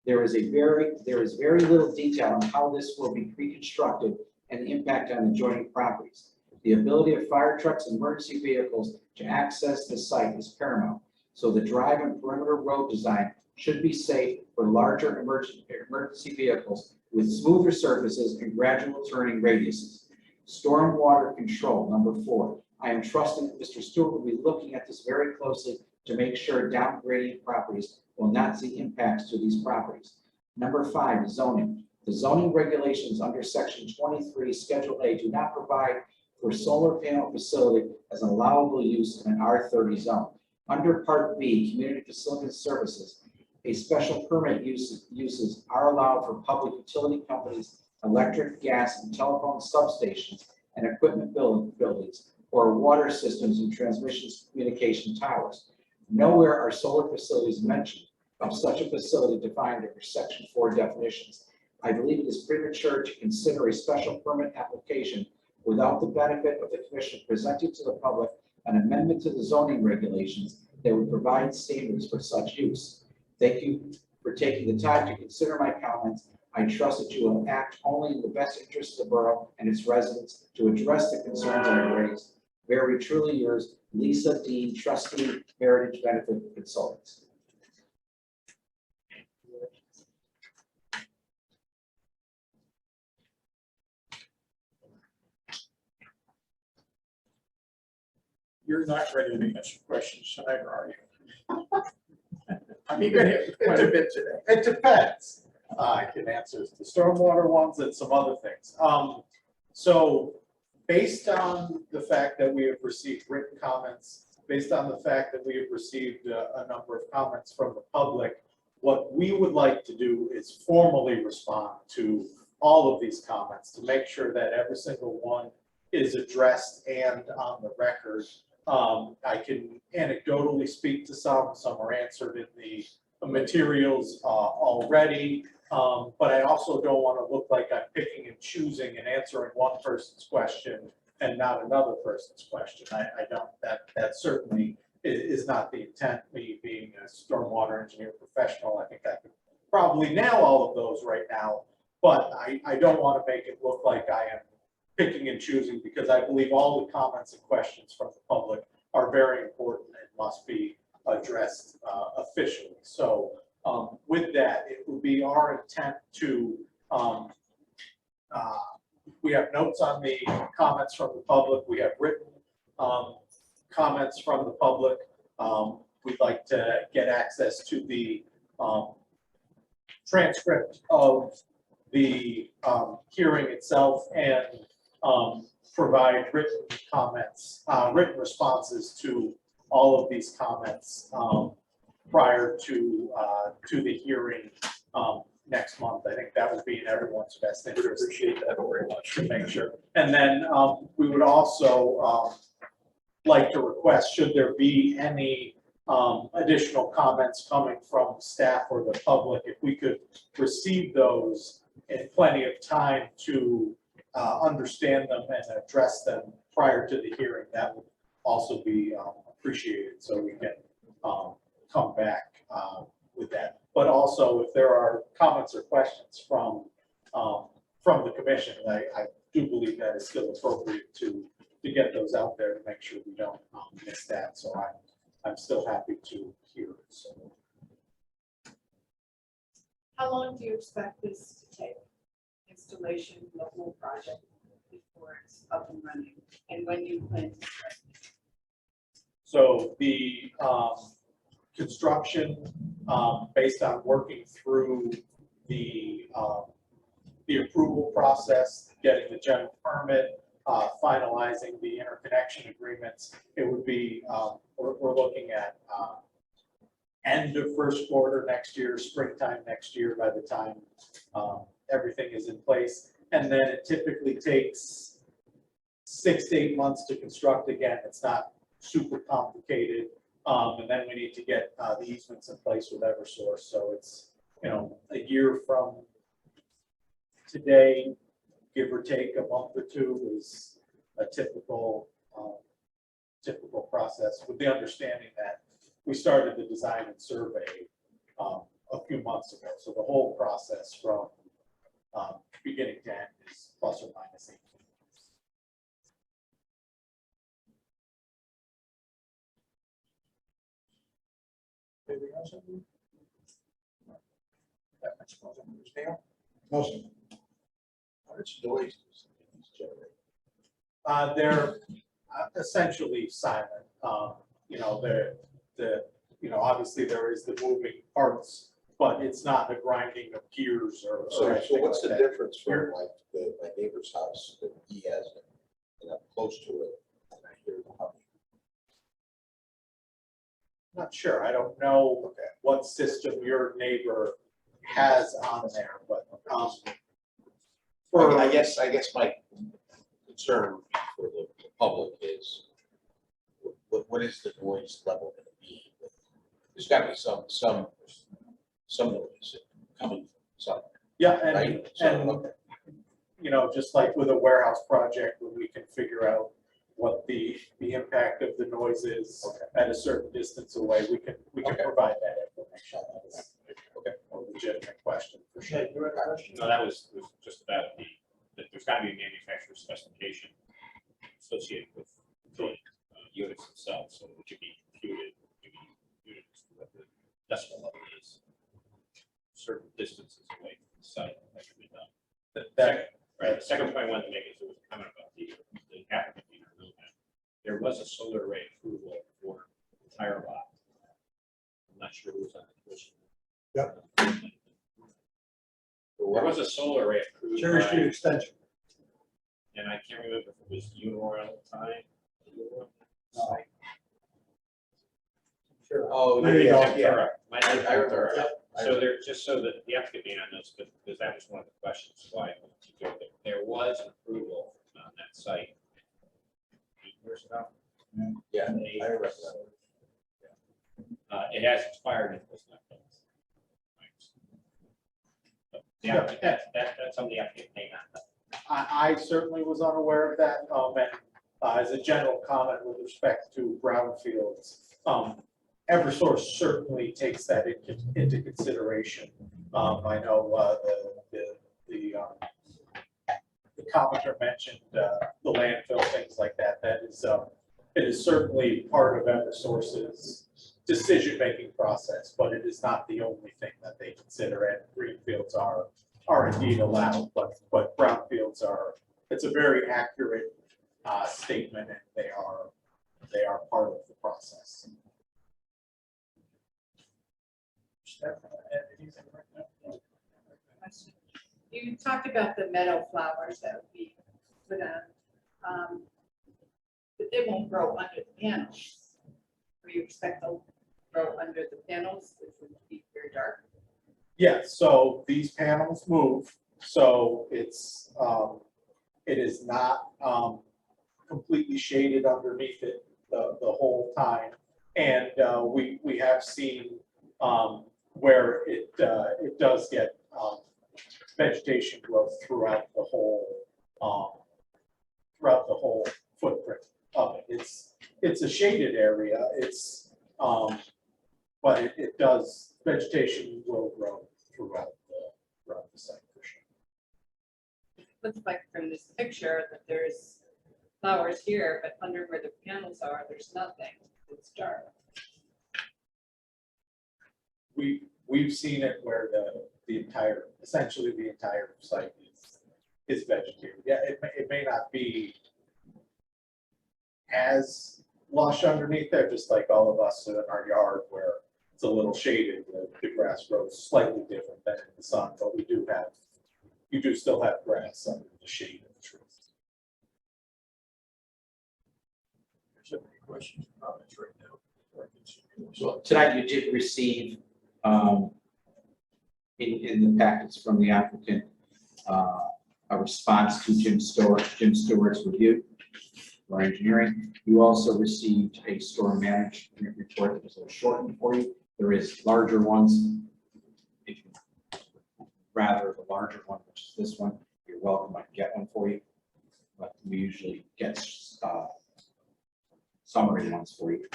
There is very little detail on how this will be pre-constructed and the impact on adjoining properties. The ability of fire trucks and emergency vehicles to access the site is paramount, so the drive and perimeter road design should be safe for larger emergency vehicles with smoother surfaces and gradual turning radiuses. Stormwater control, number 4. I am trusting that Mr. Stewart will be looking at this very closely to make sure downgrading properties will not see impacts to these properties. Number 5, zoning. The zoning regulations under section 23, schedule A, do not provide for solar panel facility as an allowable use in an R30 zone. Under part B, community facilities services, a special permit uses are allowed for public utility companies, electric, gas, and telephone substations and equipment buildings, or water systems and transmission communication towers. Nowhere are solar facilities mentioned of such a facility defined under section 4 definitions. I believe it is premature to consider a special permit application without the benefit of the commission presenting to the public an amendment to the zoning regulations that would provide standards for such use. Thank you for taking the time to consider my comments. I trust that you will act only in the best interest of the borough and its residents to address the concerns I raised. Very truly yours, Lisa Dean, Trustee, Heritage Benefit Consultants. You're not ready to answer questions tonight, are you? I mean, you're gonna have quite a bit today. It depends. I can answer the stormwater ones and some other things. So based on the fact that we have received written comments, based on the fact that we have received a number of comments from the public, what we would like to do is formally respond to all of these comments to make sure that every single one is addressed and on the record. I can anecdotally speak to some are answered in the materials already, but I also don't want to look like I'm picking and choosing and answering one person's question and not another person's question. I don't, that certainly is not the intent, me being a stormwater engineer professional. I think I could probably nail all of those right now, but I don't want to make it look like I am picking and choosing, because I believe all the comments and questions from the public are very important and must be addressed officially. So with that, it would be our intent to, we have notes on the comments from the public, we have written comments from the public. We'd like to get access to the transcript of the hearing itself and provide written comments, written responses to all of these comments prior to the hearing next month. I think that would be in everyone's best interest. Appreciate that very much, to make sure. And then we would also like to request, should there be any additional comments coming from staff or the public, if we could receive those in plenty of time to understand them and address them prior to the hearing, that would also be appreciated, so we can come back with that. But also, if there are comments or questions from the commission, I do believe that is still appropriate to get those out there to make sure we don't miss that. So I'm still happy to hear it. So. How long do you expect this to take? Installation, the whole project before it's up and running, and when you plan to start? So the construction, based on working through the approval process, getting the general permit, finalizing the interconnection agreements, it would be, we're looking at end of first quarter next year, springtime next year, by the time everything is in place. And then it typically takes 6 to 8 months to construct again. It's not super complicated. And then we need to get the easements in place with Eversource. So it's, a year from today, give or take a month or two, is a typical process, with the understanding that we started the design and survey a few months ago. So the whole process from beginning to end is plus or minus 18 months. Anything else? Motion. How much noise does these generate? They're essentially silent. Obviously there is the moving parts, but it's not the grinding of gears or. So anything what's like the that. difference from like my neighbor's house that he has, and I'm close to it, and I hear the humming? Not sure. I don't know what system your neighbor has on there, but I guess my concern for the public is what is the noise level going to be? There's got to be some noise coming from somewhere. yeah, Right. and just like with a warehouse project, when we can figure out what the impact of the noise is at a certain distance away, we can provide that information. That's a legitimate question for sure. No, that was just about that there's got to be a manufacturer specification associated with the units themselves, so it should be computed as to what the decimal level is. Certain distances away from the site, that should be done. Right, the second point I wanted to make is there was a comment about the applicant being removed. There was a solar array approval for the entire lot. I'm not sure who was on the commission. Yep. There was a solar array approved. Cherry Street extension. And I can't remember if it was Unoil at the time. Sure. Oh, Maybe yeah, Ventura. Might be I remember. Ventura. Yep. So there, just so that the applicant may not know, but because that was one of the questions why I wanted to go there. There was an approval on that site 8 years ago. Yeah, Eight. I remember that. It has expired and it was not done. But the applicant, that's something the applicant may not know. I certainly was unaware of that, and as a general comment with respect to brownfields, Eversource certainly takes that into consideration. I know, the commenter mentioned, the landfill, things like that. That is, it is certainly part of Eversource's decision-making process, but it is not the only thing that they consider, and greenfields are indeed allowed, but brownfields are, it's a very accurate statement, and they are part of the process. You talked about the meadow flowers that would be put on, but they won't grow under the panels. Or you expect they'll grow under the panels, which would be very dark? Yeah, so these panels move, so it's, it is not completely shaded underneath it the whole time. And we have seen where it does get vegetation growth throughout the whole footprint of it. It's a shaded area. It's but it does, vegetation will grow throughout the site for sure. Looks like from this picture that there's flowers here, but under where the panels are, there's nothing. It's dark. We've seen it where essentially the entire site is vegetated. Yeah, it may not be as lush underneath there, just like all of us in our yard where it's a little shaded, the grass grows slightly different than in the sun, but you do still have grass under the shade of the trees. There's any questions or comments right now? So tonight you did receive, in the packets from the applicant, a response to Jim Stewart's review for engineering. You also received a storm management report that was a little shortened for you. There is larger ones. If you rather the larger one, which is this one, you're welcome. I can get one for you. But we usually get summary ones for you.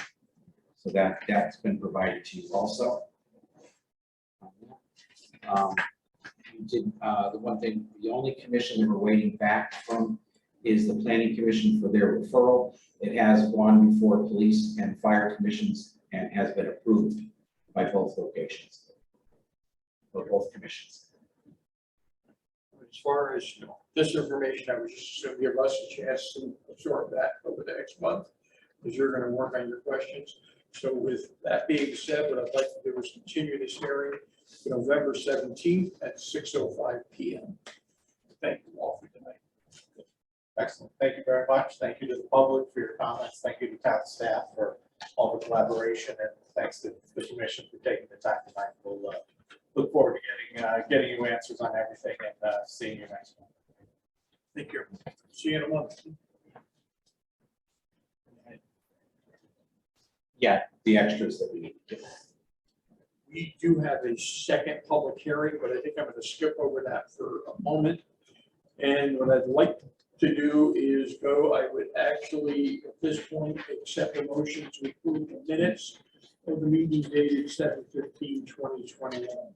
So that's been provided to you also. We did, the one thing, the only commission that we're waiting back from is the planning commission for their referral. It has gone before police and fire commissions and has been approved by both locations, or both commissions. As far as this information, I would just assume give us a chance to absorb that over the next month, because you're going to work on your questions. So with that being said, what I'd like to do is continue this hearing to November 17th at 6:05 p.m. Thank you all for tonight. Excellent. Thank you very much. Thank you to the public for your comments. Thank you to town staff for all the collaboration, and thanks to the commission for taking the time tonight. We'll look forward to getting you answers on everything and seeing you next month. Thank you. See you in a month. Yeah, the extras that we need to give. We do have a second public hearing, but I think I'm going to skip over that for a moment. And what I'd like to do is I would actually, at this point, accept a motion to approve the minutes of the meeting dated 7/15/2021.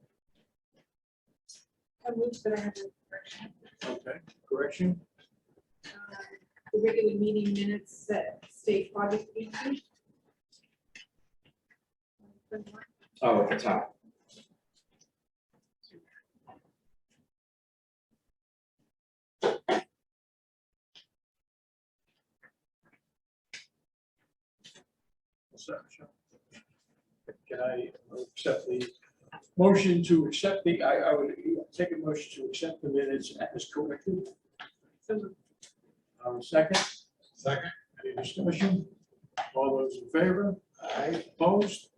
I wish that I had a correction. Okay, correction? The regular meeting minutes that state August 18th. Oh, at the top. Can I accept the motion to accept I would take a motion to accept the minutes as corrected. Second? Second. Any discussion? All those in favor? Aye. Opposed?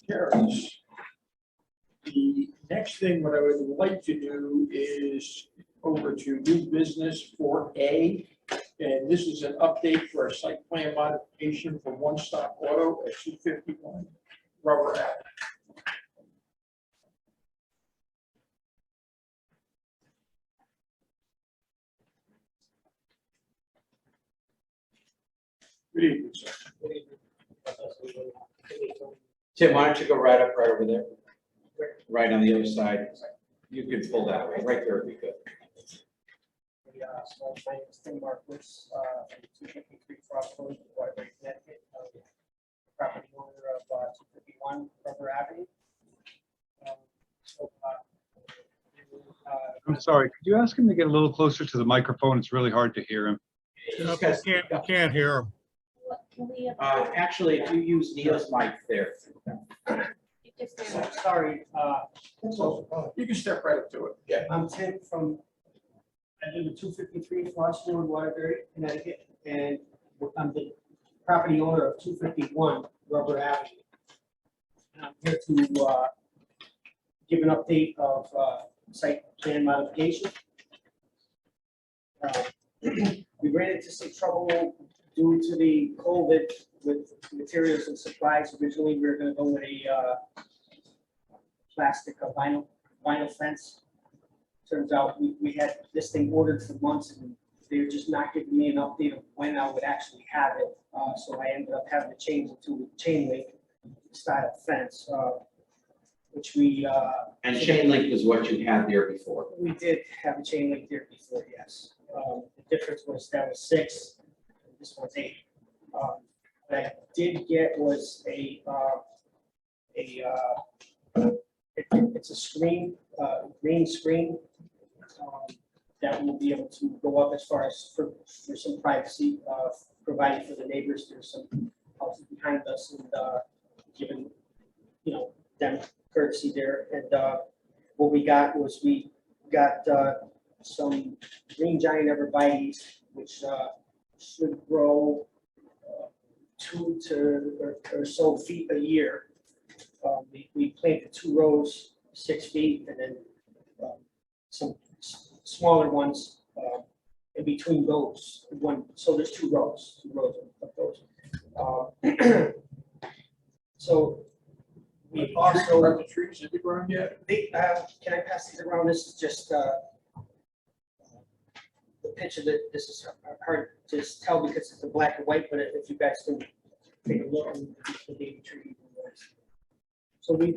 Carries. The next thing, what I would like to do is over to new business 4A. And this is an update for a site plan modification for One Stop Auto at 251 Rubber Avenue. Good evening, sir. Tim, why don't you go right up, right over there? Right on the other side. You could pull that way, right there would be good. So my name is Tim Marcus, 253 Crossroads, Waterbury, Connecticut. Property owner of 251 Rubber Avenue. I'm sorry, could you ask him to get a little closer to the microphone? It's really hard to hear him. Can't hear him. What can we? Actually, if you use Neil's mic there. So, sorry, You can step right up to it. I'm Tim from, I live at 253 Floss Road, Waterbury, Connecticut, and I'm the property owner of 251 Rubber Avenue. And I'm here to give an update of site plan modification. We ran into some trouble due to the COVID with materials and supplies. Originally, we were gonna go with a plastic, a vinyl fence. Turns out we had this thing ordered for months and they were just not giving me an update of when I would actually have it. So I ended up having to change it to a chain link style fence, which we. And chain link was what you had there before. We did have a chain link there before, yes. The difference was that was 6, this one's 8. What I did get was it's a screen, green screen that will be able to go up as far as for some privacy, provided for the neighbors. There's some houses behind us and given, them courtesy there. And what we got was we got some green giant arborvitaes, which should grow 2 or so feet a year. We planted 2 rows, 6 feet, and then some smaller ones in between those. So there's 2 rows of those. So we also Are the trees in the ground yet? can I pass these around? This is just the picture that this is hard to tell because it's a black and white, but if you guys can take a look at the baby tree. So we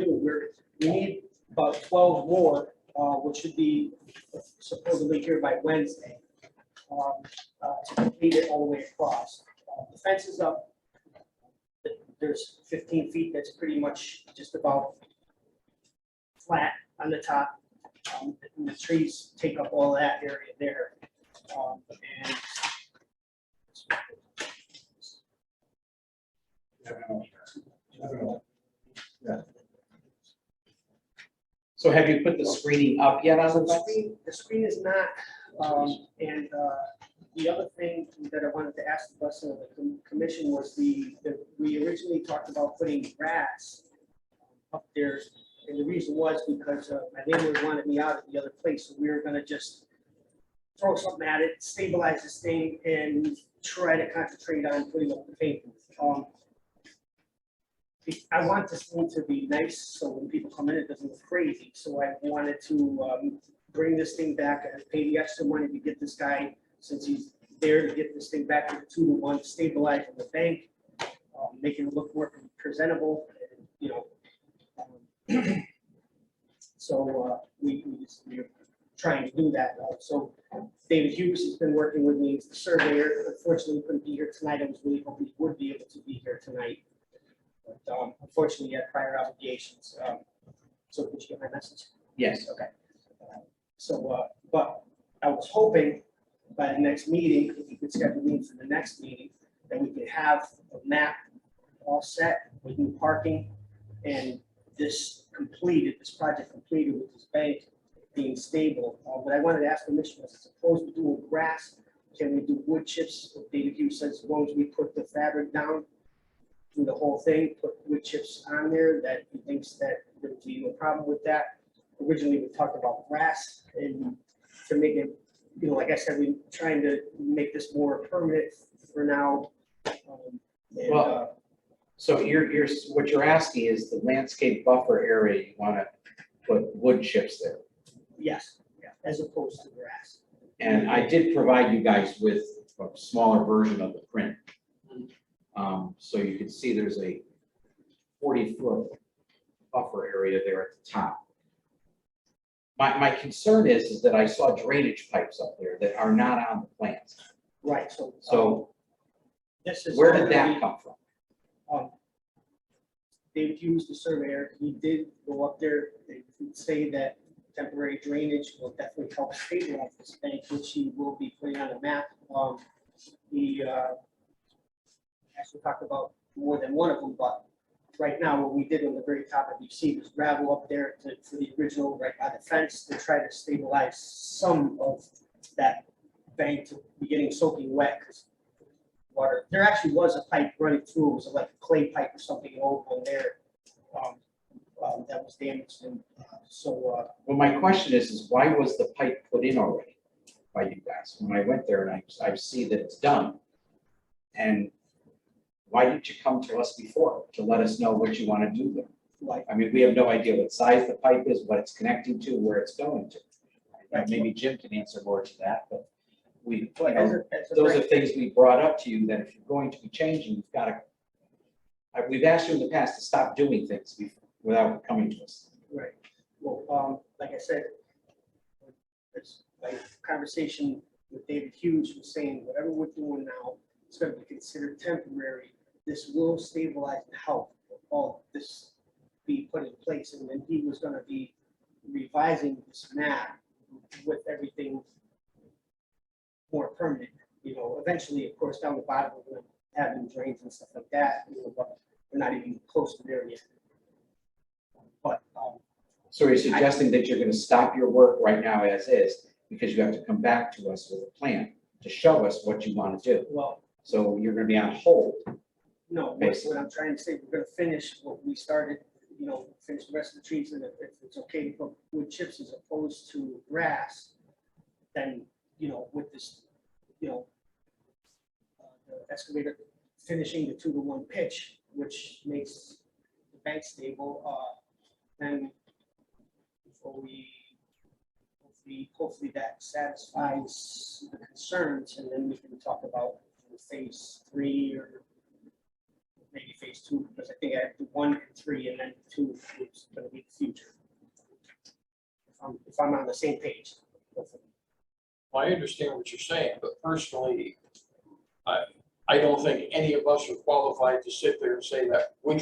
need about 12 more, which should be supposedly here by Wednesday, to complete it all the way across. The fence is up. There's 15 feet that's pretty much just about flat on the top. And the trees take up all that area there. So have you put the screening up yet on the fence? The screen is not, and the other thing that I wanted to ask the person of the commission was we originally talked about putting grass up there. And the reason was because my landlord wanted me out at the other place, so we were gonna just throw something at it, stabilize this thing, and try to concentrate on putting up the paint. I want this thing to be nice, so when people come in, it doesn't look crazy. So I wanted to bring this thing back and pay the extra money to get this guy, since he's there, to get this thing back to the 2-to-1, stabilizing the bank, making it look more presentable, So we're trying to do that. So David Hughes has been working with me as the surveyor. Unfortunately, he couldn't be here tonight. I was really hoping he would be able to be here tonight. But unfortunately, he had prior obligations. So did you get my message? Yes. Okay. But I was hoping by the next meeting, if you could schedule me for the next meeting, that we could have a map all set with new parking and this project completed with this bank being stable. But I wanted to ask the commission, as opposed to doing grass, can we do wood chips? David Hughes says as long as we put the fabric down through the whole thing, put wood chips on there, that he thinks that there would be no problem with that. Originally, we talked about grass, and to make it, like I said, we're trying to make this more permanent for now. So what you're asking is the landscape buffer area, you want to put wood chips there. Yes, yeah, as opposed to grass. And I did provide you guys with a smaller version of the print. So you can see there's a 40-foot buffer area there at the top. My concern is that I saw drainage pipes up there that are not on the plans. Right, so. So This is. where did already- that come from? David Hughes, the surveyor, he did go up there, they did say that temporary drainage will definitely help stabilize this bank, which he will be putting on a map. He actually talked about more than one of them, but right now, what we did on the very top of BC was gravel up there for the original, right by the fence, to try to stabilize some of that bank to be getting soaking wet, because water, there actually was a pipe running through, it was like a clay pipe or something, an old one there, that was damaged, and Well, my question is why was the pipe put in already by you guys? When I went there and I see that it's done. And why didn't you come to us before to let us know what you want to do there? like, I mean, we have no idea what size the pipe is, what it's connecting to, where it's going to. Maybe Jim can answer more to that, but we, But as a those are right- things we brought up to you, that if you're going to be changing, you've got to. We've asked you in the past to stop doing things without coming to us. Right, well, like I said, it's like conversation with David Hughes was saying, whatever we're doing now, it's gonna be considered temporary. This will stabilize and help all this be put in place, and then he was gonna be revising this map with everything more permanent, you know, eventually, of course, down the bottom, we're gonna have new drains and stuff like that, you know, but we're not even close to there yet. But, So you're suggesting that you're going to stop your work right now as is, because you have to come back to us with a plan to show us what you want to do. well, So you're going to be on hold. no, what I'm trying to say, we're gonna finish what we started, you know, finish the rest of the trees, and if it's okay to put wood chips as opposed to grass, then, you know, with this, you know, the excavator finishing the 2-to-1 pitch, which makes the bank stable, then before hopefully that satisfies the concerns, and then we can talk about phase 3 or maybe phase 2, because I think I have to 1 and 3, and then 2 is gonna be the future. If I'm on the same page. hopefully. Well, I understand what you're saying, but personally, I don't think any of us are qualified to sit there and say that wood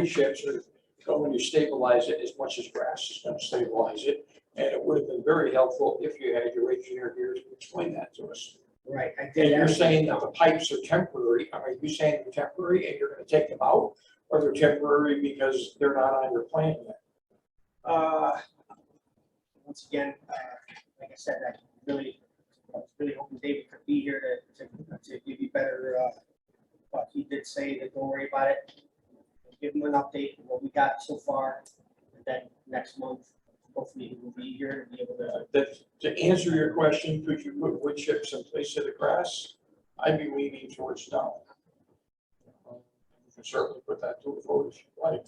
chips are going to stabilize it as much as grass is going to stabilize it. And it would have been very helpful if you had your engineer here to explain that to us. Right, I And did. you're ask- saying that the pipes are temporary. Are you saying they're temporary and you're going to take them out? Or they're temporary because they're not on your plan yet? Once again, like I said, I was really hoping David could be here to give you better, but he did say that don't worry about it. Give him an update on what we got so far, and then next month, hopefully he will be here and be able to. To answer your question, could you put wood chips in place of the grass? I'd be leaning towards no. You can certainly put that to a vote if you like.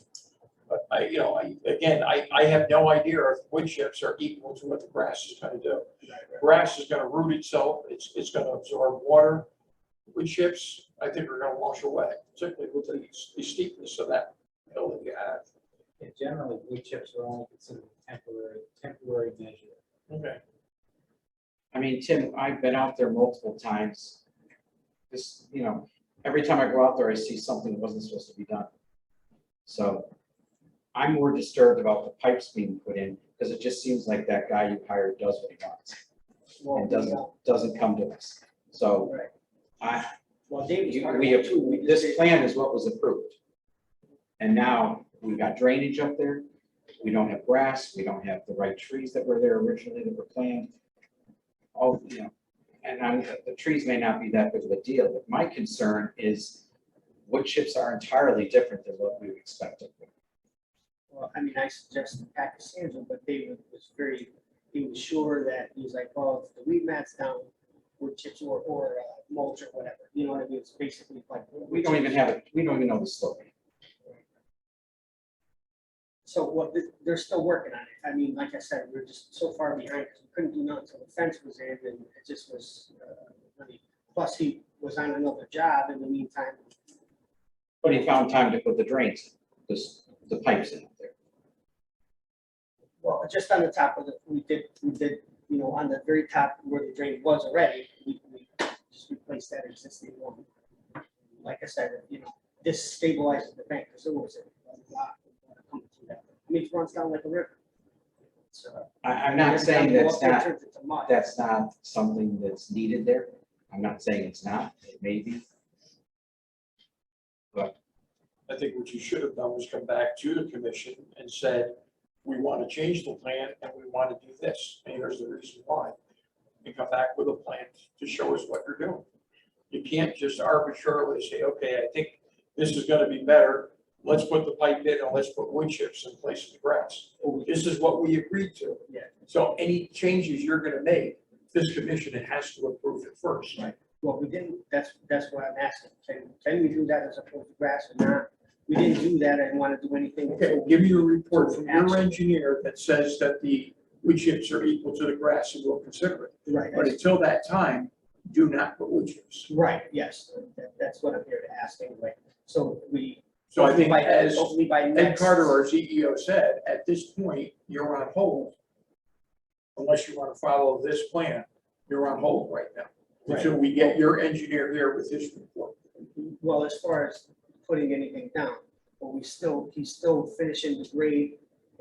But I have no idea if wood chips are equal to what the grass is gonna do. Grass is gonna root itself, it's gonna absorb water. Wood chips, I think are gonna wash away, particularly with the steepness of that hill that you have. Yeah, generally, wood chips are only considered temporary measure. Okay. I mean, Tim, I've been out there multiple times. This, every time I go out there, I see something that wasn't supposed to be done. So I'm more disturbed about the pipes being put in, because it just seems like that guy you hired does what he wants. And doesn't come to us. So Right. Well, David's talking we about have, two, we just this did- plan is what was approved. And now we've got drainage up there. We don't have grass. We don't have the right trees that were there originally that were planned. The trees may not be that big of a deal, but my concern is wood chips are entirely different than what we expected. Well, I mean, I suggested Pack Sandra, but David was he was sure that he's like, oh, if the weed mat's down, wood chips or mulch or whatever, you know what I mean? It's basically like. We don't even know the slope. So they're still working on it. I mean, like I said, we're just so far behind because we couldn't do nothing until the fence was in, and it just was, really, plus he was on another job in the meantime. But he found time to put the drains. the pipes in up there. Well, just on the top of we did, you know, on the very top where the drain was already, we just replaced that existing one. Like I said, you know, this stabilizes the bank, because there was a lot of water coming through that. I mean, it runs down like a river. So. I'm not saying that's not, Turns into mud. that's not something that's needed there. I'm not saying it's not, it may be. But I think what you should have done was come back to the commission and said, we want to change the plan and we want to do this. And here's the reason why. And come back with a plan to show us what you're doing. You can't just arbitrarily say, okay, I think this is going to be better. Let's put the pipe in and let's put wood chips in place of the grass. This is what we agreed to. Yeah. So any changes you're going to make, this commission has to approve it first. Right. Well, we didn't, that's what I'm asking. Can we do that as opposed to grass or not? We didn't do that. I didn't want to do anything. Okay, give me a report from your engineer that says that the wood chips are equal to the grass and we'll consider it. Right. But until that time, do not put wood chips. Right, yes, that's what I'm here to ask anyway. So So I think as hopefully by Ed next. Carter, our CEO, said, at this point, you're on hold. Unless you want to follow this plan, you're on hold right now. Until we get your engineer here with his report. Well, as far as putting anything down, but he's still finishing the grade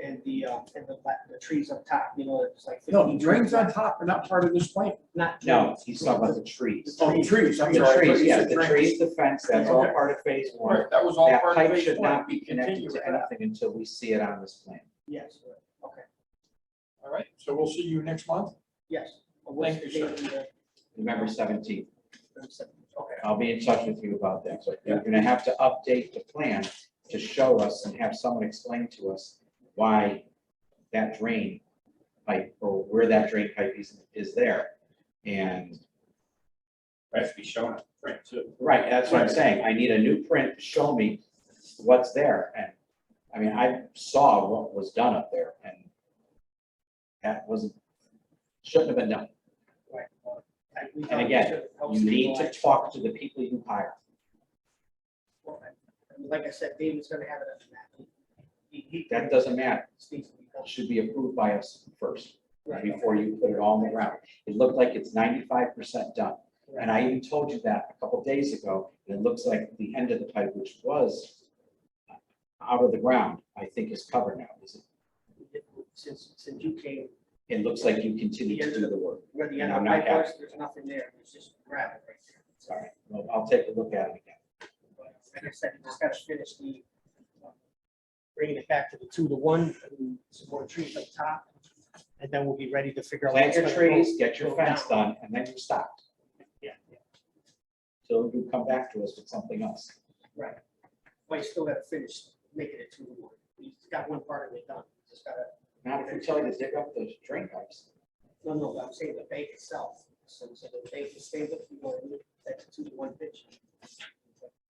and the trees up top, you know, it's like. No, the 15 drains on top are not part of this plan. Not. no, drains. he's talking about the trees. Oh, the trees, I'm The sorry. I thought trees, you yeah, said the drains. trees, the fence, that's all Okay. part of phase one. Right, that was all That part of pipe phase should one. not We be connected continue to with that. anything until we see it on this plan. Yes, okay, All right, so we'll see you next month. yes. Well, what's Thank the you, date sir. of the- November 17th. Okay. I'll be in touch with you about that. So you're gonna have to update the plan to show us and have someone explain to us why that drain pipe or where that drain pipe is there. And It has to be shown on the print too. right, that's what I'm saying. I need a new print to show me what's there. And I mean, I saw what was done up there and that shouldn't have been done. Right. Well, we And thought we again, should help you need to stabilize. talk to the people you hire. Well, like I said, David's gonna have it on the map. He. That doesn't matter. Needs to be done. It should be approved by us first, Right. before you put it all in the ground. It looked like it's 95% done. And I even told you that a couple days ago, and it looks like the end of the pipe, which was out of the ground, I think is covered now. Is it? Since you came, It looks like you continue to do the work. where the And end I'm of the not pipe was, happy. there's nothing there, it's just gravel right there. All right, well, I'll take a look at it again. Like I said, you just gotta finish bringing it back to the 2-to-1, and some more trees up top, and then we'll be ready to figure out. Plant what's your gonna trees, go- get your go fence down. done, and then you stop. Yeah, Till you come back to us with something else. right. But you still gotta finish making it 2-to-1. You got one part of it done, you just gotta, Not if we tell you to dig up those drain pipes. no, but I'm saying the bank itself. So the bank is stable, you know, that's a 2-to-1 pitch.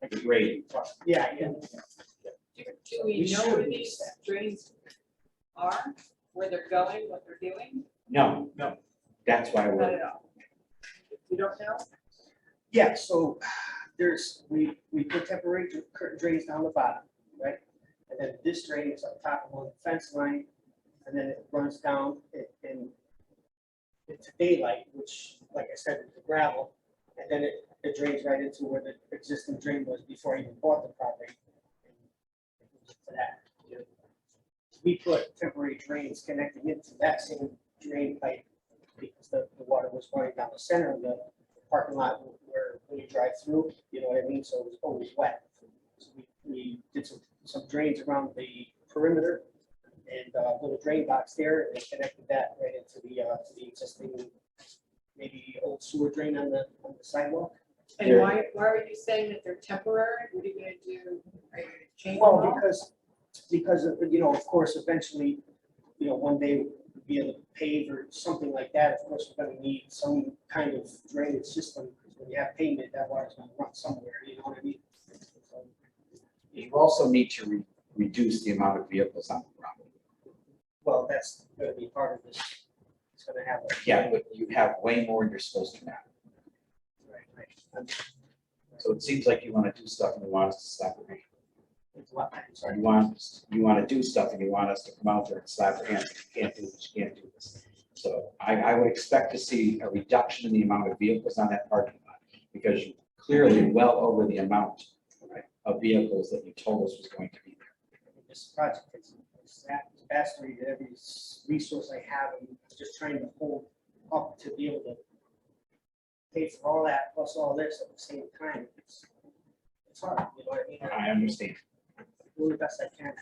The grade. Yeah. Do we know where these drains are, where they're going, what they're doing? No. That's why Not we're, at all. You don't know? Yeah, so we put temporary curtain drains down the bottom, right? And then this drain is up top along the fence line, and then it runs down and into daylight, which, like I said, is the gravel. And then it drains right into where the existing drain was before I even bought the property. For that. We put temporary drains connecting into that same drain pipe because the water was running down the center of the parking lot where when you drive through, you know what I mean? So it was always wet. So we did some drains around the perimeter and little drain box there and connected that right into the existing maybe old sewer drain on the sidewalk. And why are you saying that they're temporary? What are you gonna do? Are you gonna change them Well, all? because of, you know, of course, eventually, you know, one day we'll be able to pave or something like that. Of course, we're gonna need some kind of drainage system, because when you have pavement, that water's gonna run somewhere, you know what I mean? So, you also need to reduce the amount of vehicles on the property. well, that's gonna be part of this. It's gonna have a. Yeah, but you have way more than you're supposed to now. Right. So it seems like you want to do stuff and you want us to stop it. You want to do stuff and you want us to come out there and slap our hands, you can't do this, you can't do this. So I would expect to see a reduction in the amount of vehicles on that parking lot, because you're clearly well over the amount of vehicles that you told us was going to be there. This project is vastly every resource I have, I'm just trying to hold up to be able to pay for all that plus all this at the same time. It's hard, you know what I mean? I understand. Do the best I can.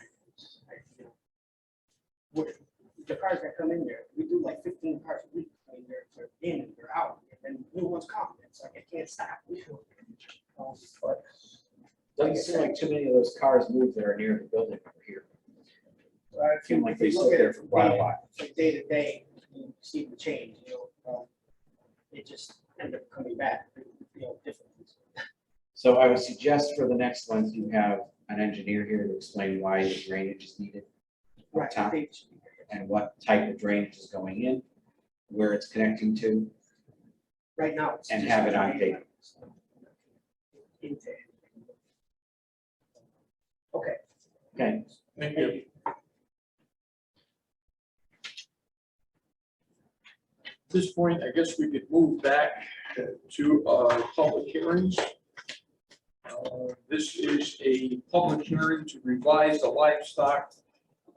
The cars that come in there, we do like 15 cars a week. I mean, they're in and they're out, and then new ones come. It's like I can't stop. But Doesn't seem like too many of those cars move that are near the building over here. I Seem like they sit there for quite a while. Like day to day, you see the change, it just ended up coming back, different. So I would suggest for the next month, you have an engineer here to explain why the drainage is needed. Right. Top, and what type of drainage is going in, where it's connecting to, Right now. and have it on paper. Okay. Okay. Thank you. At this point, I guess we could move back to our public hearings. This is a public hearing to revise the livestock /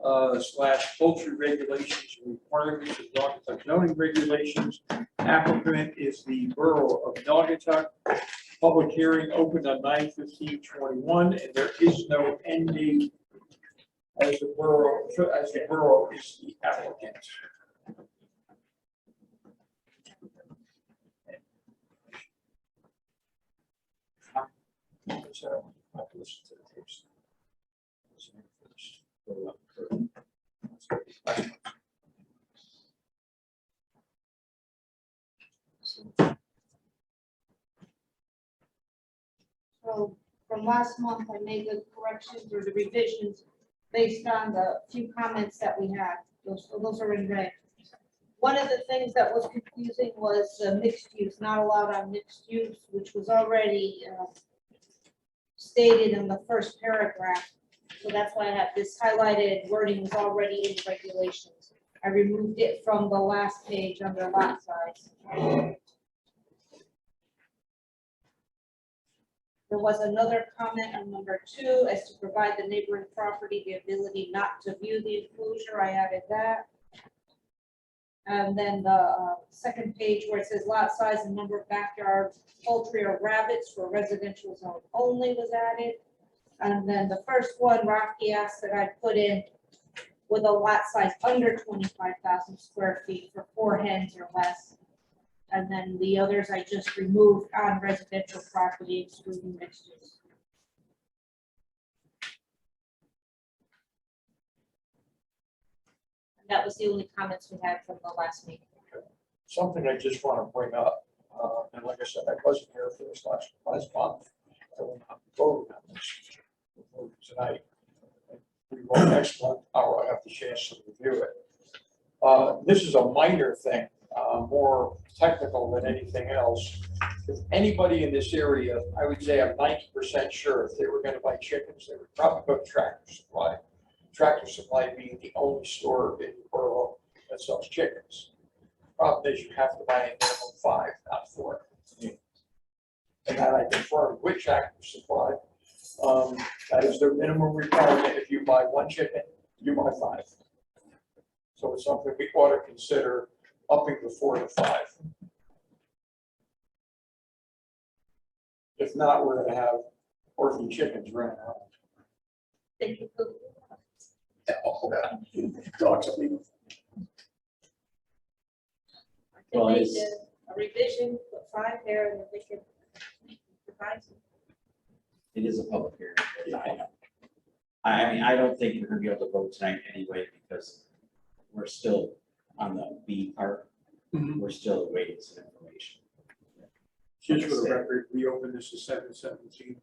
poultry regulations and requirements of Naugatuck zoning regulations. Applicant is the Borough of Naugatuck. Public hearing opened on 9/15/21, and there is no end date as the borough is the applicant. So, I have to listen to the tapes. So from last month, I made the corrections or the revisions based on the few comments that we had. Those are in red. One of the things that was confusing was mixed use, not allowed on mixed use, which was already stated in the first paragraph. So that's why I have this highlighted wording was already in regulations. I removed it from the last page under lot size. There was another comment on number 2 as to provide the neighboring property the ability not to view the enclosure. I added that. And then the second page where it says lot size and number of backyards, poultry or rabbits for residential zone only was added. And then the first one, Rocky asked that I put in with a lot size under 25,000 square feet for 4 hens or less. And then the others I just removed on residential property excluding mixed use. And that was the only comments we had from the last meeting. Something I just want to bring up, and like I said, I wasn't here for this last month. I will not vote on this tonight. We will next month, I'll have the chance to review it. This is a minor thing, more technical than anything else. If anybody in this area, I would say I'm 90% sure if they were going to buy chickens, they would probably go to Tractor Supply. Tractor Supply being the only store in the world that sells chickens. Problem is you have to buy a minimum 5, not 4. And that I confirmed with Tractor Supply. That is their minimum requirement. If you buy 1 chicken, you buy 5. So it's something we ought to consider upping the 4 to 5. If not, we're going to have orphan chickens running around. Thank you. Dogs are legal. They Well, made it's- a revision, put 5 there, and they could revise it. It is a public hearing. I mean, I don't think you're gonna be able to vote tonight anyway, because we're still on the B part. We're still awaiting some information. Just for the record, we opened this at 7/17.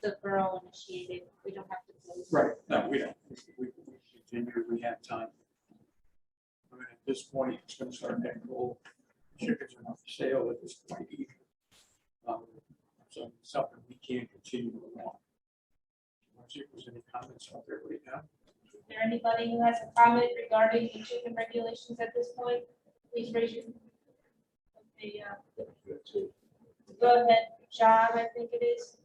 The borough initiated, we don't have to close. Right, no, we don't. We continue, we have time. I mean, at this point, it's gonna start getting cold. Chickens are not for sale at this point either. So it's something we can't continue along. see if there's any comments out there right now. Is there anybody who has a comment regarding the chicken regulations at this point? Please raise your. Okay, go ahead, John, I think it is.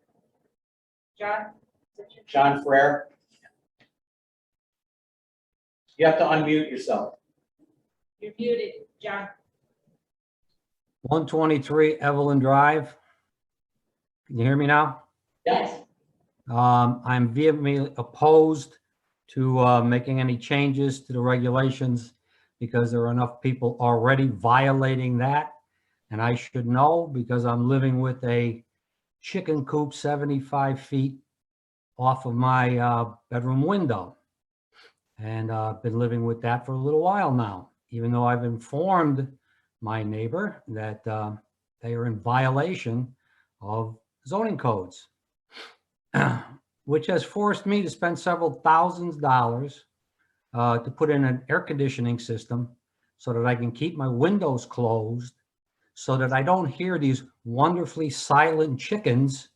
John? Is that your- John Frere. You have to unmute yourself. You're muted, John. 123 Evelyn Drive. Can you hear me now? Yes. I'm vehemently opposed to making any changes to the regulations because there are enough people already violating that. And I should know because I'm living with a chicken coop 75 feet off of my bedroom window. And I've been living with that for a little while now, even though I've informed my neighbor that they are in violation of zoning codes, which has forced me to spend several $1000s to put in an air conditioning system so that I can keep my windows closed so that I don't hear these wonderfully silent chickens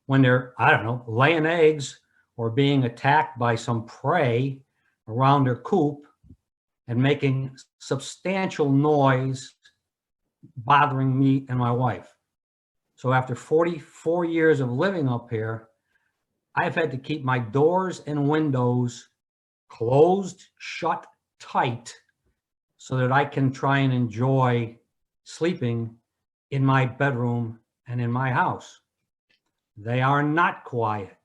when they're, I don't know, laying eggs or being attacked by some prey around their coop and making substantial noise bothering me and my wife. So after 44 years of living up here, I've had to keep my doors and windows closed, shut tight, so that I can try and enjoy sleeping in my bedroom and in my house. They are not quiet.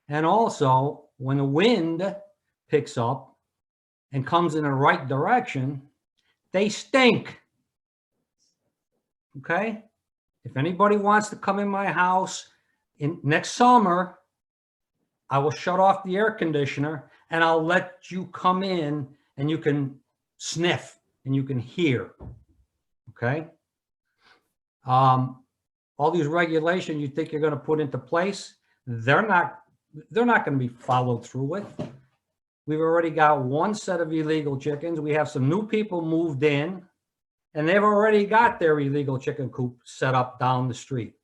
And also, when the wind picks up and comes in the right direction, they stink. Okay? If anybody wants to come in my house next summer, I will shut off the air conditioner and I'll let you come in and you can sniff and you can hear. Okay? All these regulations you think you're going to put into place, they're not going to be followed through with. We've already got one set of illegal chickens. We have some new people moved in, and they've already got their illegal chicken coop set up down the street.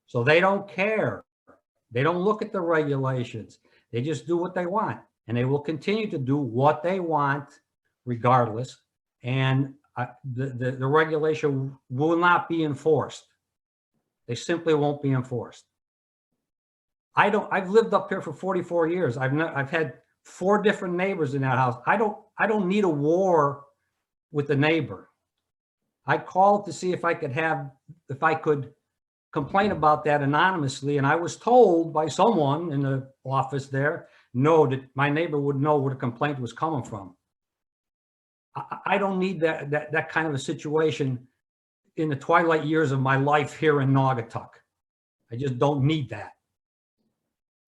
So they don't care. They don't look at the regulations. They just do what they want, and they will continue to do what they want regardless. And the regulation will not be enforced. They simply won't be enforced. I've lived up here for 44 years. I've had 4 different neighbors in that house. I don't need a war with the neighbor. I called to see if I could complain about that anonymously, and I was told by someone in the office there, no, that my neighbor would know where the complaint was coming from. I don't need that kind of a situation in the twilight years of my life here in Naugatuck. I just don't need that.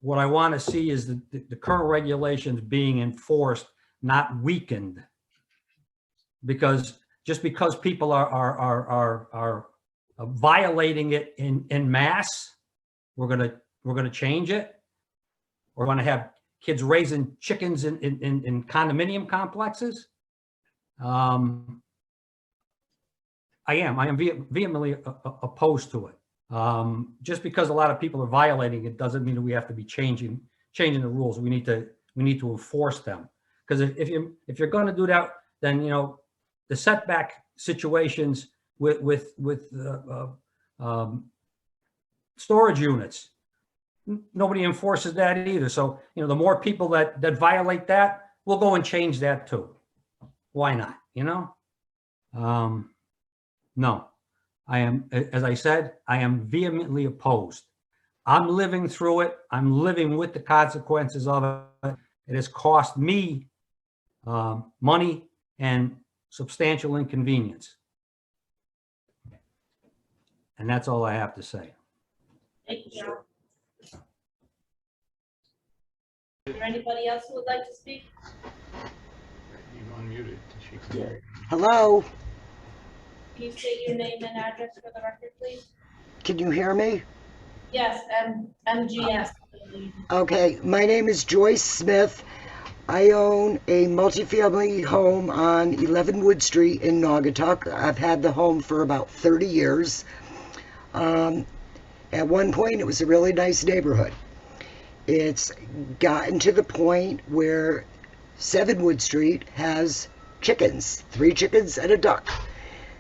What I want to see is the current regulations being enforced, not weakened. Because just because people are violating it in mass, we're gonna change it. We're gonna have kids raising chickens in condominium complexes. I am vehemently opposed to it. Just because a lot of people are violating it doesn't mean that we have to be changing the rules. We need to enforce them. Because if you're going to do that, then the setback situations with storage units, nobody enforces that either. So the more people that violate that, we'll go and change that too. Why not? No. I am, as I said, I am vehemently opposed. I'm living through it. I'm living with the consequences of it. It has cost me money and substantial inconvenience. And that's all I have to say. Thank you, John. Is there anybody else who would like to speak? Unmuted. Hello, Can you state your name and address for the record, please? can you hear me? Yes, MGS. Okay, my name is Joyce Smith. I own a multifamily home on 11 Wood Street in Naugatuck. I've had the home for about 30 years. At one point, it was a really nice neighborhood. It's gotten to the point where 7 Wood Street has chickens, 3 chickens and a duck.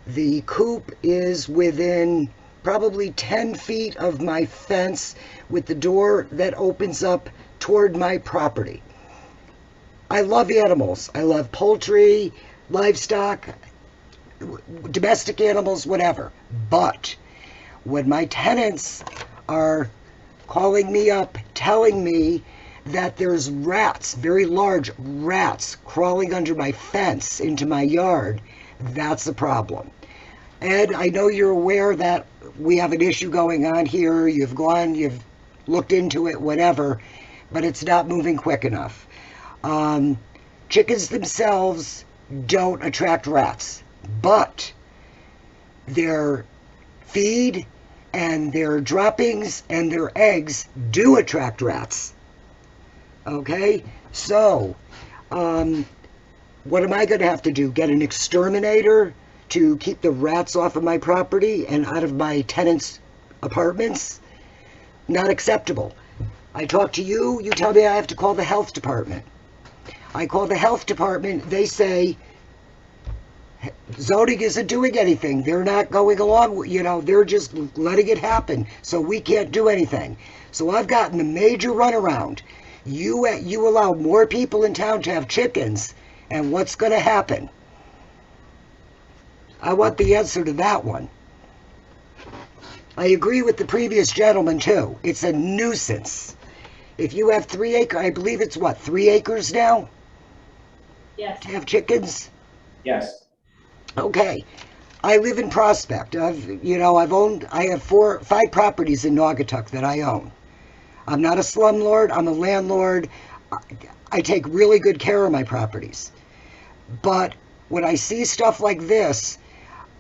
The coop is within probably 10 feet of my fence with the door that opens up toward my property. I love animals. I love poultry, livestock, domestic animals, whatever. But when my tenants are calling me up, telling me that there's rats, very large rats, crawling under my fence into my yard, that's a problem. Ed, I know you're aware that we have an issue going on here. You've looked into it, whatever, but it's not moving quick enough. Chickens themselves don't attract rats, but their feed and their droppings and their eggs do attract rats. Okay, so what am I going to have to do? Get an exterminator to keep the rats off of my property and out of my tenants' apartments? Not acceptable. I talk to you, you tell me I have to call the health department. I call the health department, they say zoning isn't doing anything. They're not going along, they're just letting it happen, so we can't do anything. So I've gotten the major runaround. You allow more people in town to have chickens, and what's going to happen? I want the answer to that one. I agree with the previous gentleman too. It's a nuisance. If you have 3 acres, I believe it's what, 3 acres now? Yes. To have chickens? Yes. Okay. I live in Prospect. I have 5 properties in Naugatuck that I own. I'm not a slumlord, I'm a landlord. I take really good care of my properties. But when I see stuff like this,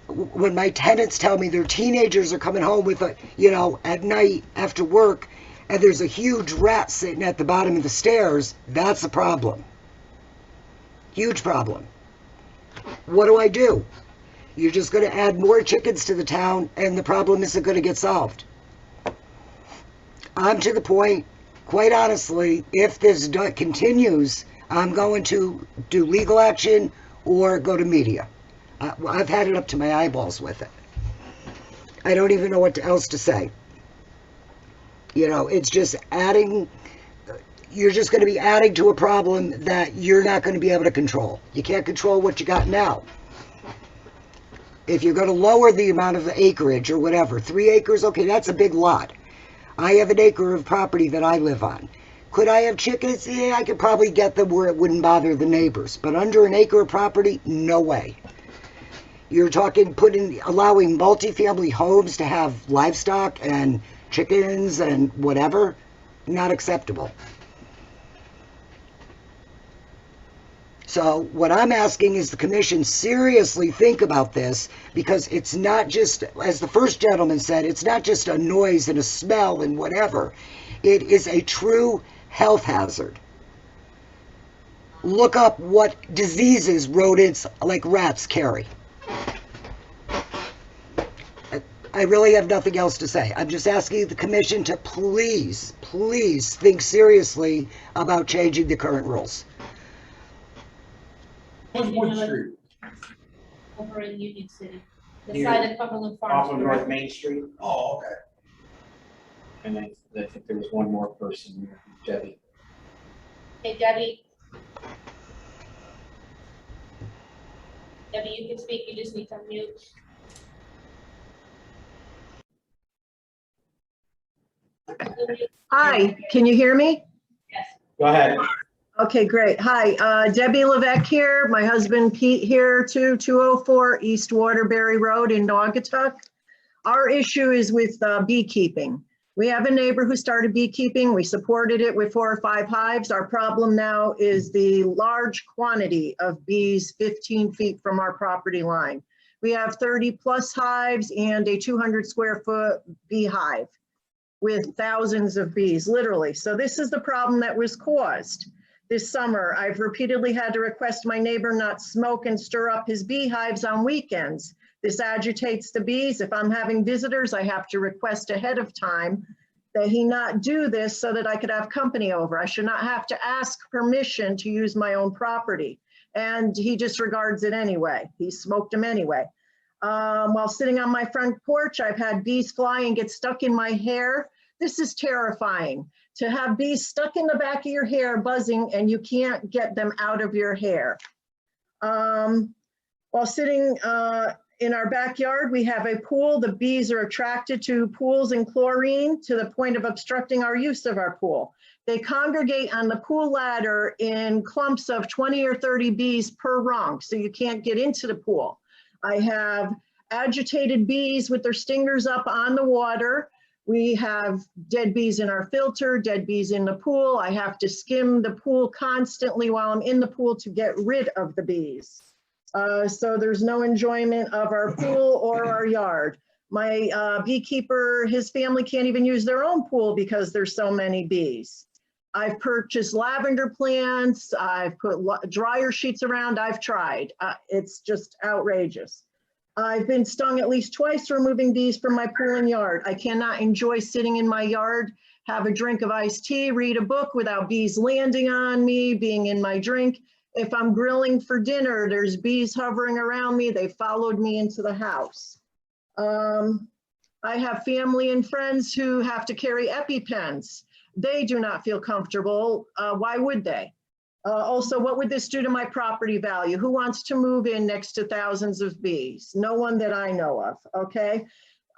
when my tenants tell me their teenagers are coming home with at night after work, and there's a huge rat sitting at the bottom of the stairs, that's a problem. Huge problem. What do? You're just going to add more chickens to the town, and the problem isn't going to get solved. I'm to the point, quite honestly, if this continues, I'm going to do legal action or go to media. I've had it up to my eyeballs with it. I don't even know what else to say. It's just adding, you're just going to be adding to a problem that you're not going to be able to control. You can't control what you got now. If you're going to lower the amount of acreage or whatever, 3 acres, okay, that's a big lot. I have an acre of property that I live on. Could I have chickens? Yeah, I could probably get them where it wouldn't bother the neighbors. But under an acre of property, no way. You're talking allowing multifamily homes to have livestock and chickens and whatever? Not acceptable. So what I'm asking is the commission seriously think about this, because it's not just, as the first gentleman said, it's not just a noise and a smell and whatever. It is a true health hazard. Look up what diseases rodents like rats carry. I really have nothing else to say. I'm just asking the commission to please, please think seriously about changing the current rules. What's Wood Street? Over in Union City, the Here. side of Cumberland Farms. Off of North Main Street, Oh, okay. and I think there was one more person, Debbie. Hey, Debbie. Debbie, you can speak, you just need to mute. Hi, can you hear me? Yes. Go ahead. Okay, great. Hi, Debbie Levesque here. My husband Pete here too, 204 East Waterbury Road in Naugatuck. Our issue is with beekeeping. We have a neighbor who started beekeeping. We supported it with 4 or 5 hives. Our problem now is the large quantity of bees 15 feet from our property line. We have 30 plus hives and a 200 square foot beehive with thousands of bees, literally. So this is the problem that was caused. This summer, I've repeatedly had to request my neighbor not smoke and stir up his beehives on weekends. This agitates the bees. If I'm having visitors, I have to request ahead of time that he not do this so that I could have company over. I should not have to ask permission to use my own property. And he disregards it anyway. He smoked them anyway. While sitting on my front porch, I've had bees fly and get stuck in my hair. This is terrifying, to have bees stuck in the back of your hair buzzing and you can't get them out of your hair. While sitting in our backyard, we have a pool. The bees are attracted to pools and chlorine to the point of obstructing our use of our pool. They congregate on the pool ladder in clumps of 20 or 30 bees per rung, so you can't get into the pool. I have agitated bees with their stingers up on the water. We have dead bees in our filter, dead bees in the pool. I have to skim the pool constantly while I'm in the pool to get rid of the bees. So there's no enjoyment of our pool or our yard. My beekeeper, his family can't even use their own pool because there's so many bees. I've purchased lavender plants. I've put dryer sheets around. I've tried. It's just outrageous. I've been stung at least twice removing bees from my pool and yard. I cannot enjoy sitting in my yard, have a drink of iced tea, read a book without bees landing on me, being in my drink. If I'm grilling for dinner, there's bees hovering around me. They followed me into the house. I have family and friends who have to carry EpiPens. They do not feel comfortable. Why would they? Also, what would this do to my property value? Who wants to move in next to thousands of bees? No one that I know of, okay?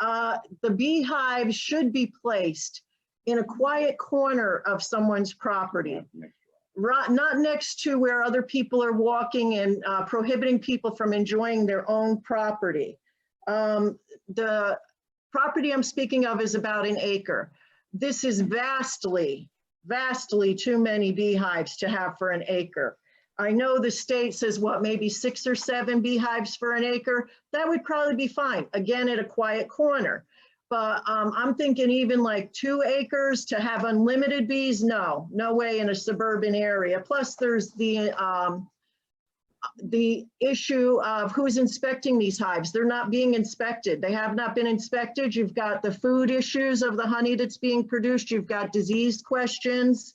The beehive should be placed in a quiet corner of someone's property. Not next to where other people are walking and prohibiting people from enjoying their own property. The property I'm speaking of is about an acre. This is vastly too many beehives to have for an acre. I know the state says what, maybe 6 or 7 beehives for an acre. That would probably be fine, again, at a quiet corner. But I'm thinking even like 2 acres to have unlimited bees, no way in a suburban area. Plus there's the issue of who's inspecting these hives. They're not being inspected. They have not been inspected. You've got the food issues of the honey that's being produced. You've got disease questions.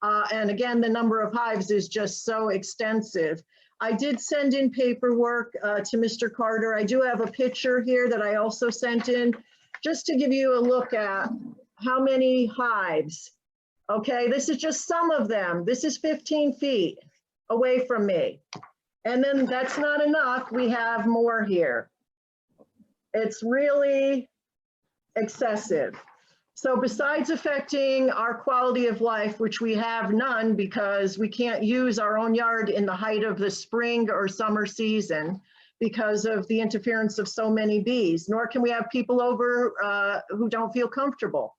And again, the number of hives is just so extensive. I did send in paperwork to Mr. Carter. I do have a picture here that I also sent in just to give you a look at how many hives. Okay, this is just some of them. This is 15 feet away from me. And then that's not enough. We have more here. It's really excessive. So besides affecting our quality of life, which we have none because we can't use our own yard in the height of the spring or summer season because of the interference of so many bees, nor can we have people over who don't feel comfortable.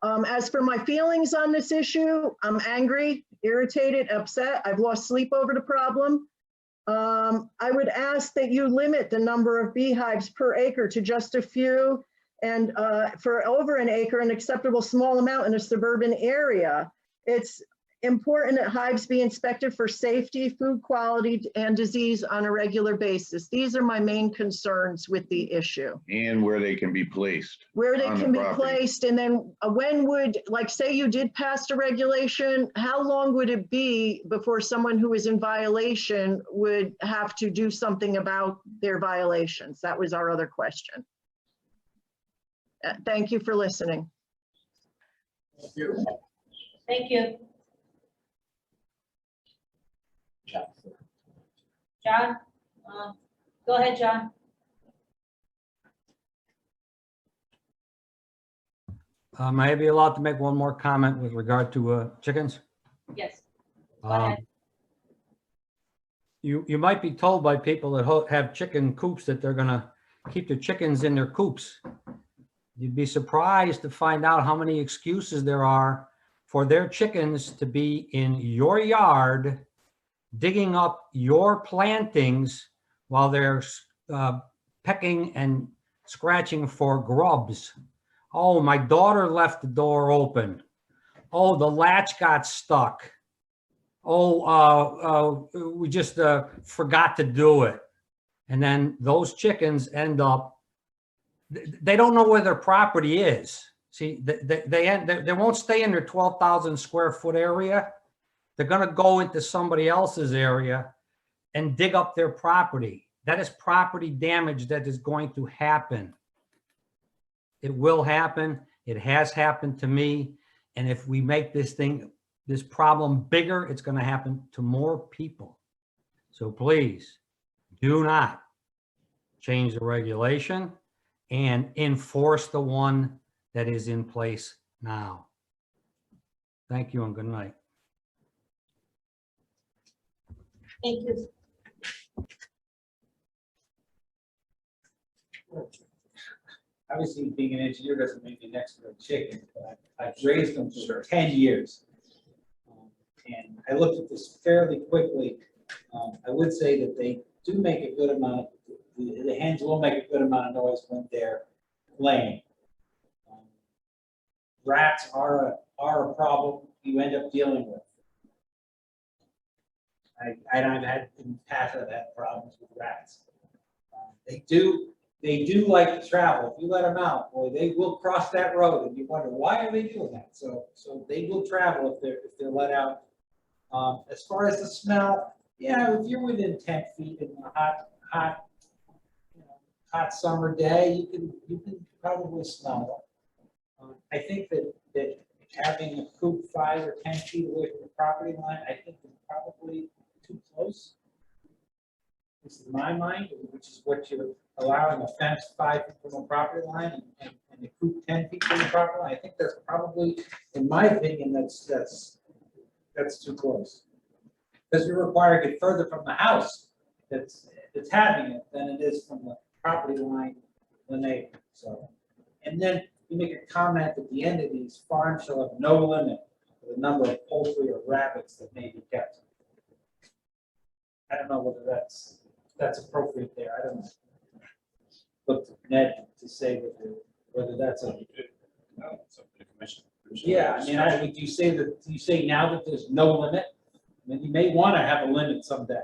As for my feelings on this issue, I'm angry, irritated, upset. I've lost sleep over the problem. I would ask that you limit the number of beehives per acre to just a few, and for over an acre, an acceptable small amount in a suburban area. It's important that hives be inspected for safety, food quality, and disease on a regular basis. These are my main concerns with the issue. And where they can be placed. Where they on the can be property. placed, and then when would, like say you did pass a regulation, how long would it be before someone who is in violation would have to do something about their violations? That was our other question. Thank you for listening. Thank you. John, go ahead, John. May I be allowed to make one more comment with regard to chickens? Yes. Go ahead. You might be told by people that have chicken coops that they're gonna keep the chickens in their coops. You'd be surprised to find out how many excuses there are for their chickens to be in your yard, digging up your plantings while they're pecking and scratching for grubs. Oh, my daughter left the door open. Oh, the latch got stuck. Oh, we just forgot to do it. And then those chickens end up, they don't know where their property is. See, they won't stay in their 12,000 square foot area. They're gonna go into somebody else's area and dig up their property. That is property damage that is going to happen. It will happen. It has happened to me. And if we make this problem bigger, it's gonna happen to more people. So please, do not change the regulation and enforce the one that is in place now. Thank you and good night. Thank you. Obviously, being an engineer doesn't make me an expert on chickens, but I've raised them for 10 years. And I looked at this fairly quickly. I would say that they do make a good amount, the hens will make a good amount of noise when they're laying. Rats are a problem you end up dealing with. I've had in the past, I've had problems with rats. They do like to travel. If you let them out, boy, they will cross that road, and you wonder why are they doing that. So they will travel if they're let out. As far as the smell, yeah, if you're within 10 feet in a hot summer day, you can probably smell them. I think that having a coop 5 or 10 feet away from the property line, I think is probably too close. This is my mind, which is what you're allowing a fence 5 feet from the property line and the coop 10 feet from the property line. I think that's probably, in my opinion, that's too close. Because you're required to get further from the house that's having it than it is from the property line when they, so. And then you make a comment at the end of these, farms shall have no limit to the number of poultry or rabbits that may be kept. I don't know whether that's appropriate there. I don't know. Look to Ned to say whether that's a. Yeah, I mean, would you say that, do you say now that there's no limit? I mean, you may want to have a limit someday.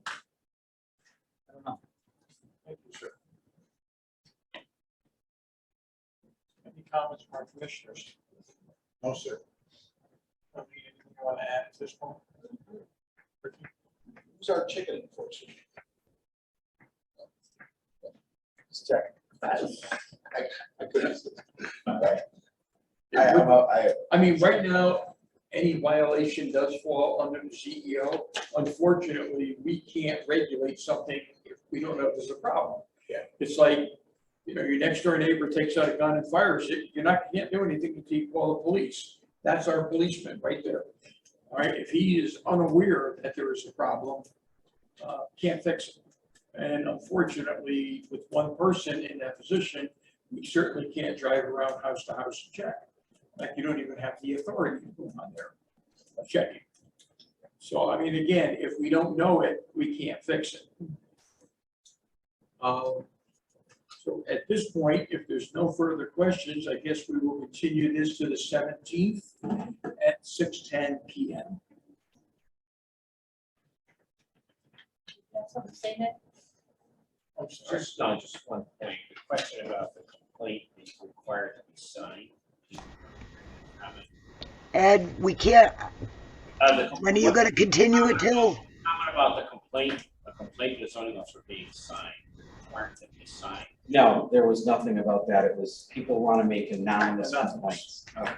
I don't know. Thank you, sir. Any comments from our commissioners? No, sir. Anything you want to add at this point? Who's our chicken enforcer? Just check. I couldn't. I mean, right now, any violation does fall under the CEO. Unfortunately, we can't regulate something if we don't know there's a problem. Yeah. It's like, your next door neighbor takes out a gun and fires it, can't do anything until you call the police. That's our policeman right there. All right, if he is unaware that there is a problem, can't fix it. And unfortunately, with one person in that position, we certainly can't drive around house to house and check. Like, you don't even have the authority to go on there checking. So, I mean, again, if we don't know it, we can't fix it. So at this point, if there's no further questions, I guess we will continue this to the 17th at 6:10 p.m. That's what I'm saying. It. Just one point, the question about the complaint is required to be signed. Ed, we can't, Uh, when are you gonna continue it till? Comment about the complaint, a complaint to the zoning officer being signed, required to be signed. No, there was nothing about that. It was people want to make anonymous complaints. Okay.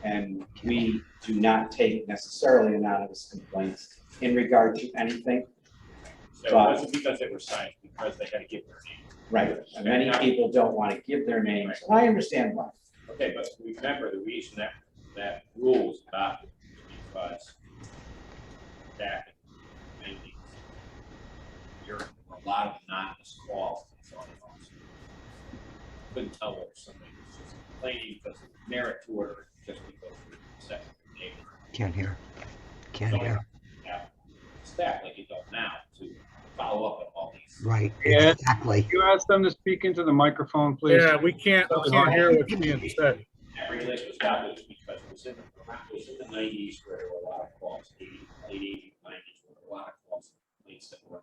And we do not take necessarily anonymous complaints in regard to anything. So it wasn't because they were signed, because they had to give their name. Right, and many people don't want to give their names, and I understand why. Okay, but remember, the reason that rule was adopted was because back in the 90s, there were a lot of anonymous calls to the zoning officer. Couldn't tell whether somebody was just complaining because of merit to it or just because of the second neighbor. Can't hear. Can't So, hear. yeah, staff like you don't now to follow up on all these. Right, Yeah. exactly. You ask them to speak into the microphone, please. Yeah, we can't hear what's being said. That regulation was adopted because it was in the 90s where there were a lot of calls, late 80s, 90s, where there were a lot of calls, complaints that were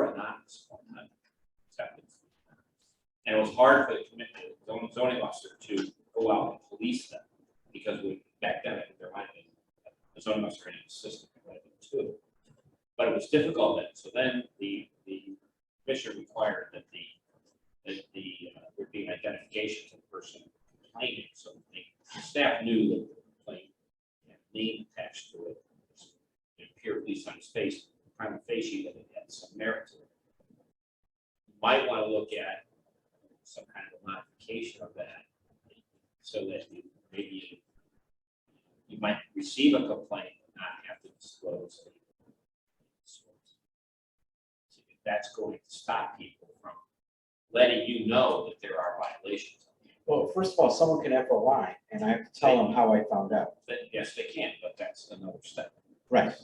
anonymous. And it was hard for the zoning officer to go out and police them, because back then, I think there might have been, a zoning officer in the system, there might have been two. But it was difficult then, so then the commissioner required that there be an identification to the person complaining, so the staff knew that the complaint had a name attached to it. It appeared, at least on his face, prima facie, that it had some merit to it. You might want to look at some kind of a modification of that, so that maybe you might receive a complaint and not have to disclose it. That's going to stop people from letting you know that there are violations. Well, first of all, someone can FOI, and I have to tell them how I found out. Yes, they can, but that's another step. Right.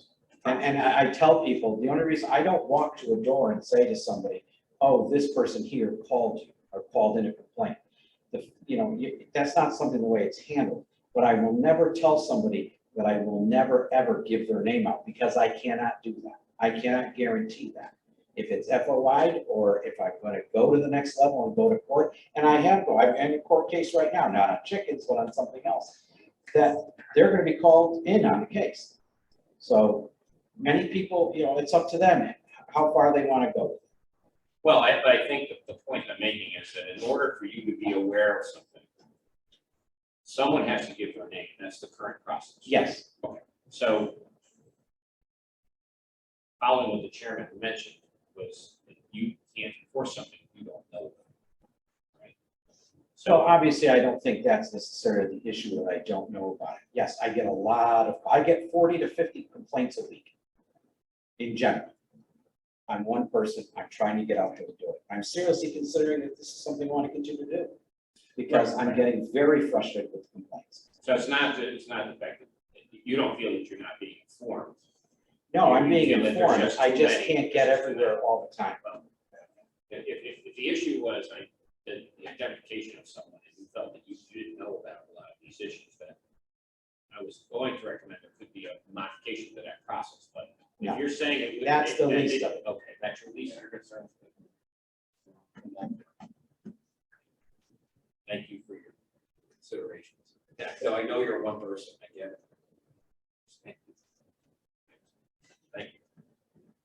And I tell people, the only reason I don't walk to a door and say to somebody, oh, this person here called you or called in a complaint. That's not something the way it's handled. But I will never tell somebody that I will never, ever give their name out, because I cannot do that. I cannot guarantee that. If it's FOI'd, or if I'm going to go to the next level and go to court, and I'm in a court case right now, not on chickens, but on something else, that they're going to be called in on the case. So many people, it's up to them how far they want to go. Well, I think that the point I'm making is that in order for you to be aware of something, someone has to give their name. That's the current process. Yes. Okay. So following what the chairman mentioned was that you can't enforce something you don't know about, right? So obviously, I don't think that's necessarily the issue that I don't know about it. Yes, I get 40 to 50 complaints a week in general. I'm one person, I'm trying to get out there to do it. I'm seriously considering that this is something I want to continue to do, because I'm getting very frustrated with complaints. So it's not the fact that you don't feel that you're not being informed. No, I'm being You feel that informed, there's I too just many. can't get everywhere all the time. If the issue was the identification of someone, and you felt that you didn't know about a lot of these issues, then I was going to recommend there could be a modification to that process, but if No. you're saying it. That's the least of it. Okay, that's your least of your concerns. Thank you for your considerations. Yeah, so I know you're one person, I get it. Thank you. Thank you.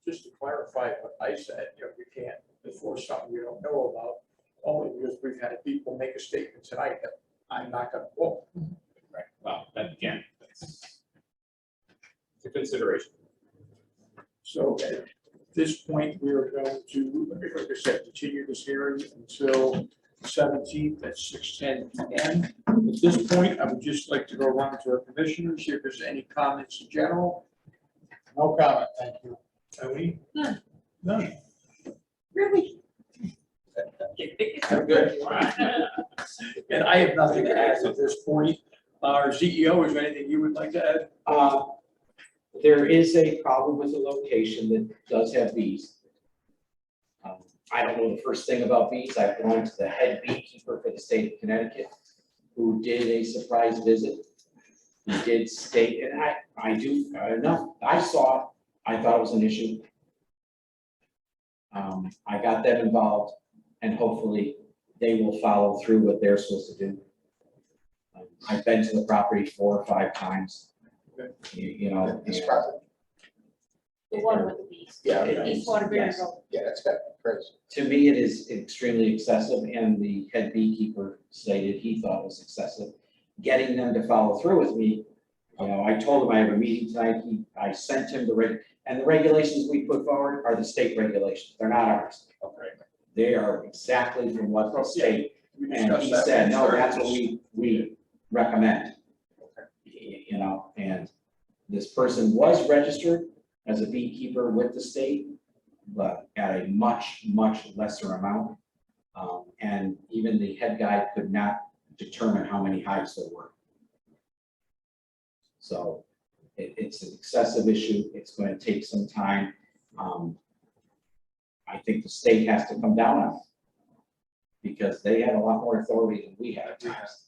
Just to clarify what I said, we can't enforce something we don't know about, only because we've had people make a statement tonight that I'm not gonna vote. Right, well, that again, it's a consideration. So at this point, we are going to, like I said, continue this hearing until 17th at 6:10 p.m. At this point, I would just like to go around to our commissioners, see if there's any comments in general. No comment, thank you. Tony? None. None. Really? I'm good. And I have nothing to add at this point. Our CEO, is there anything you would like to add? There is a problem with the location that does have bees. I don't know the first thing about bees. I've gone to the head beekeeper for the state of Connecticut, who did a surprise visit. He did state, and I saw it, I thought it was an issue. I got them involved, and hopefully they will follow through what they're supposed to do. I've been to the property 4 or 5 times. This property. The one with the bees. Yeah. East Waterbury Yes. Road. Yeah, that's got crazy. To me, it is extremely excessive, and the head beekeeper stated he thought it was excessive. Getting them to follow through with me, I told him I have a meeting tonight, I sent him and the regulations we put forward are the state regulations, they're not ours. Okay. They are exactly from what the state, We and discussed he that said, when no, we that's what started we recommend. And this person was registered as a beekeeper with the state, but at a much, much lesser amount. And even the head guy could not determine how many hives there were. So it's an excessive issue. It's going to take some time. I think the state has to come down on it, because they had a lot more authority than we had at times.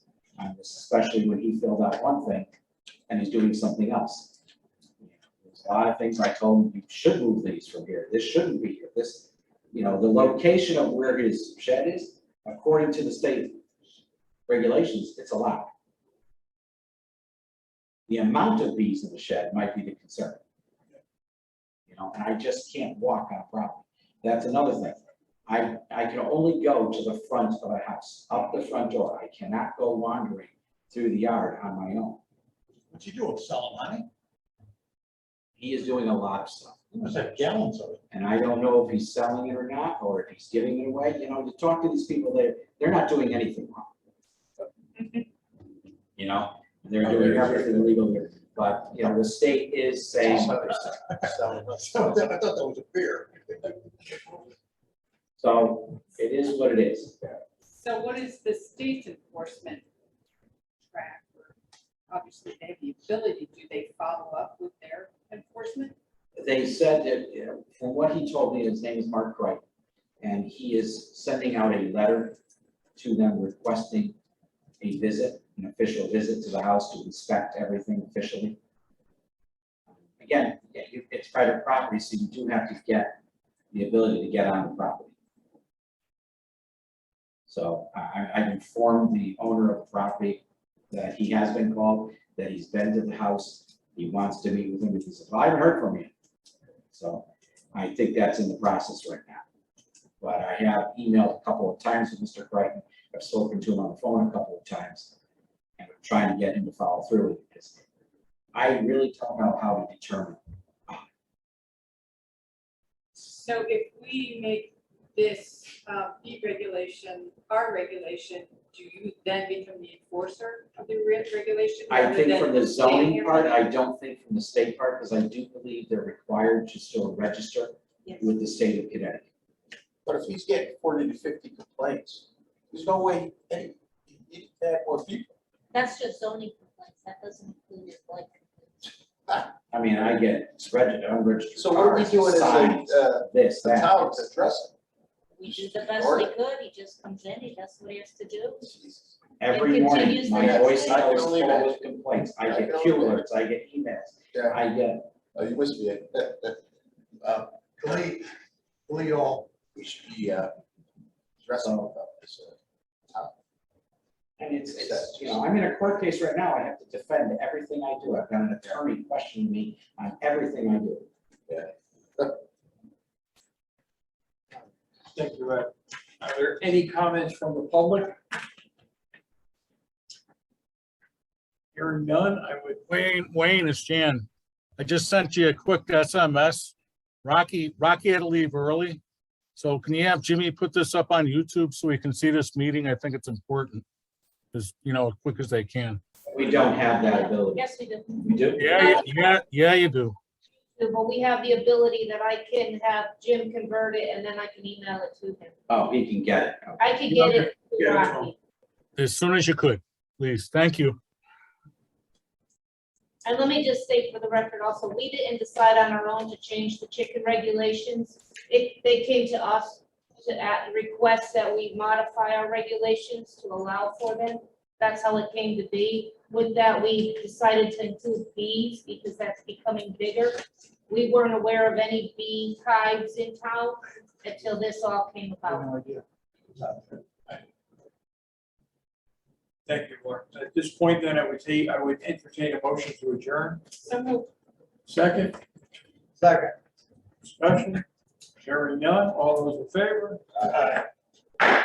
Especially when he filled out one thing and he's doing something else. There's a lot of things I told him, you should move these from here. This shouldn't be here. The location of where his shed is, according to the state regulations, it's allowed. The amount of bees in the shed might be the concern. You know, and I just can't walk on property. That's another thing. I can only go to the front of a house, up the front door. I cannot go wandering through the yard on my own. What you doing, selling honey? He is doing a lot of stuff. You must have gallons of it. And I don't know if he's selling it or not, or if he's giving it away. You know, to talk to these people, they're not doing anything wrong. You know, they're doing everything legally, but, you know, the state is saying what they're saying. I thought that was a beer. So it is what it is. So what is the state's enforcement track? Obviously, they have the ability. Do they follow up with their enforcement? They said that, you know, from what he told me, his name is Mark Crichton, and he is sending out a letter to them requesting a visit, an official visit to the house to inspect everything officially. Again, it's private property, so you do have to get the ability to get on the property. So I've informed the owner of the property that he has been called, that he's been to the house, he wants to meet with him, he said, well, I haven't heard from you. So I think that's in the process right now. But I have emailed a couple of times with Mr. Crichton, I've spoken to him on the phone a couple of times, and I'm trying to get him to follow through with this. I really don't know how to determine. So if we make this fee regulation, our regulation, do you then become the enforcer of the regulation? I rather think than from the staying zoning here? part, I don't think from the state part, because I do believe they're required to still register with the state of Connecticut. But if he's getting 40 to 50 complaints, there's no way any, he can have more people. That's just zoning complaints, that doesn't include your blight complaints. I mean, I get unregistered So what are we cars, doing as signs, a this, that. town to address it? We do the best we could, he just comes in, he does what he has to do. Every It morning, continues my the next voice day. is full of complaints. I get Q alerts, I get emails, Yeah. I get, You must be it. We all, we should be addressing about this. and it's, you know, I'm in a court case right now. I have to defend everything I do. I've got an attorney questioning me on everything I do. Yeah. Thank you, Ed. Are there any comments from the public? Hearing none, I would. Wayne, it's Jan. I just sent you a quick SMS. Rocky had to leave early. So can you have Jimmy put this up on YouTube so we can see this meeting? I think it's important. As, you know, as quick as they can. We don't have that ability. Yes, we do. We do? Yeah, you do. But we have the ability that I can have Jim convert it and then I can email it to him. Oh, he can get it. Okay. I can get it to Rocky. As soon as you could, please. Thank you. And let me just say for the record also, we didn't decide on our own to change the chicken regulations. They came to us to request that we modify our regulations to allow for them. That's how it came to be. With that, we decided to include bees because that's becoming bigger. We weren't aware of any bee hives in town until this all came about. Thank you, Laura. At this point, then, I would entertain a motion to adjourn. So moved. Second? Second. Discussion? Hearing none, all those in favor? Aye.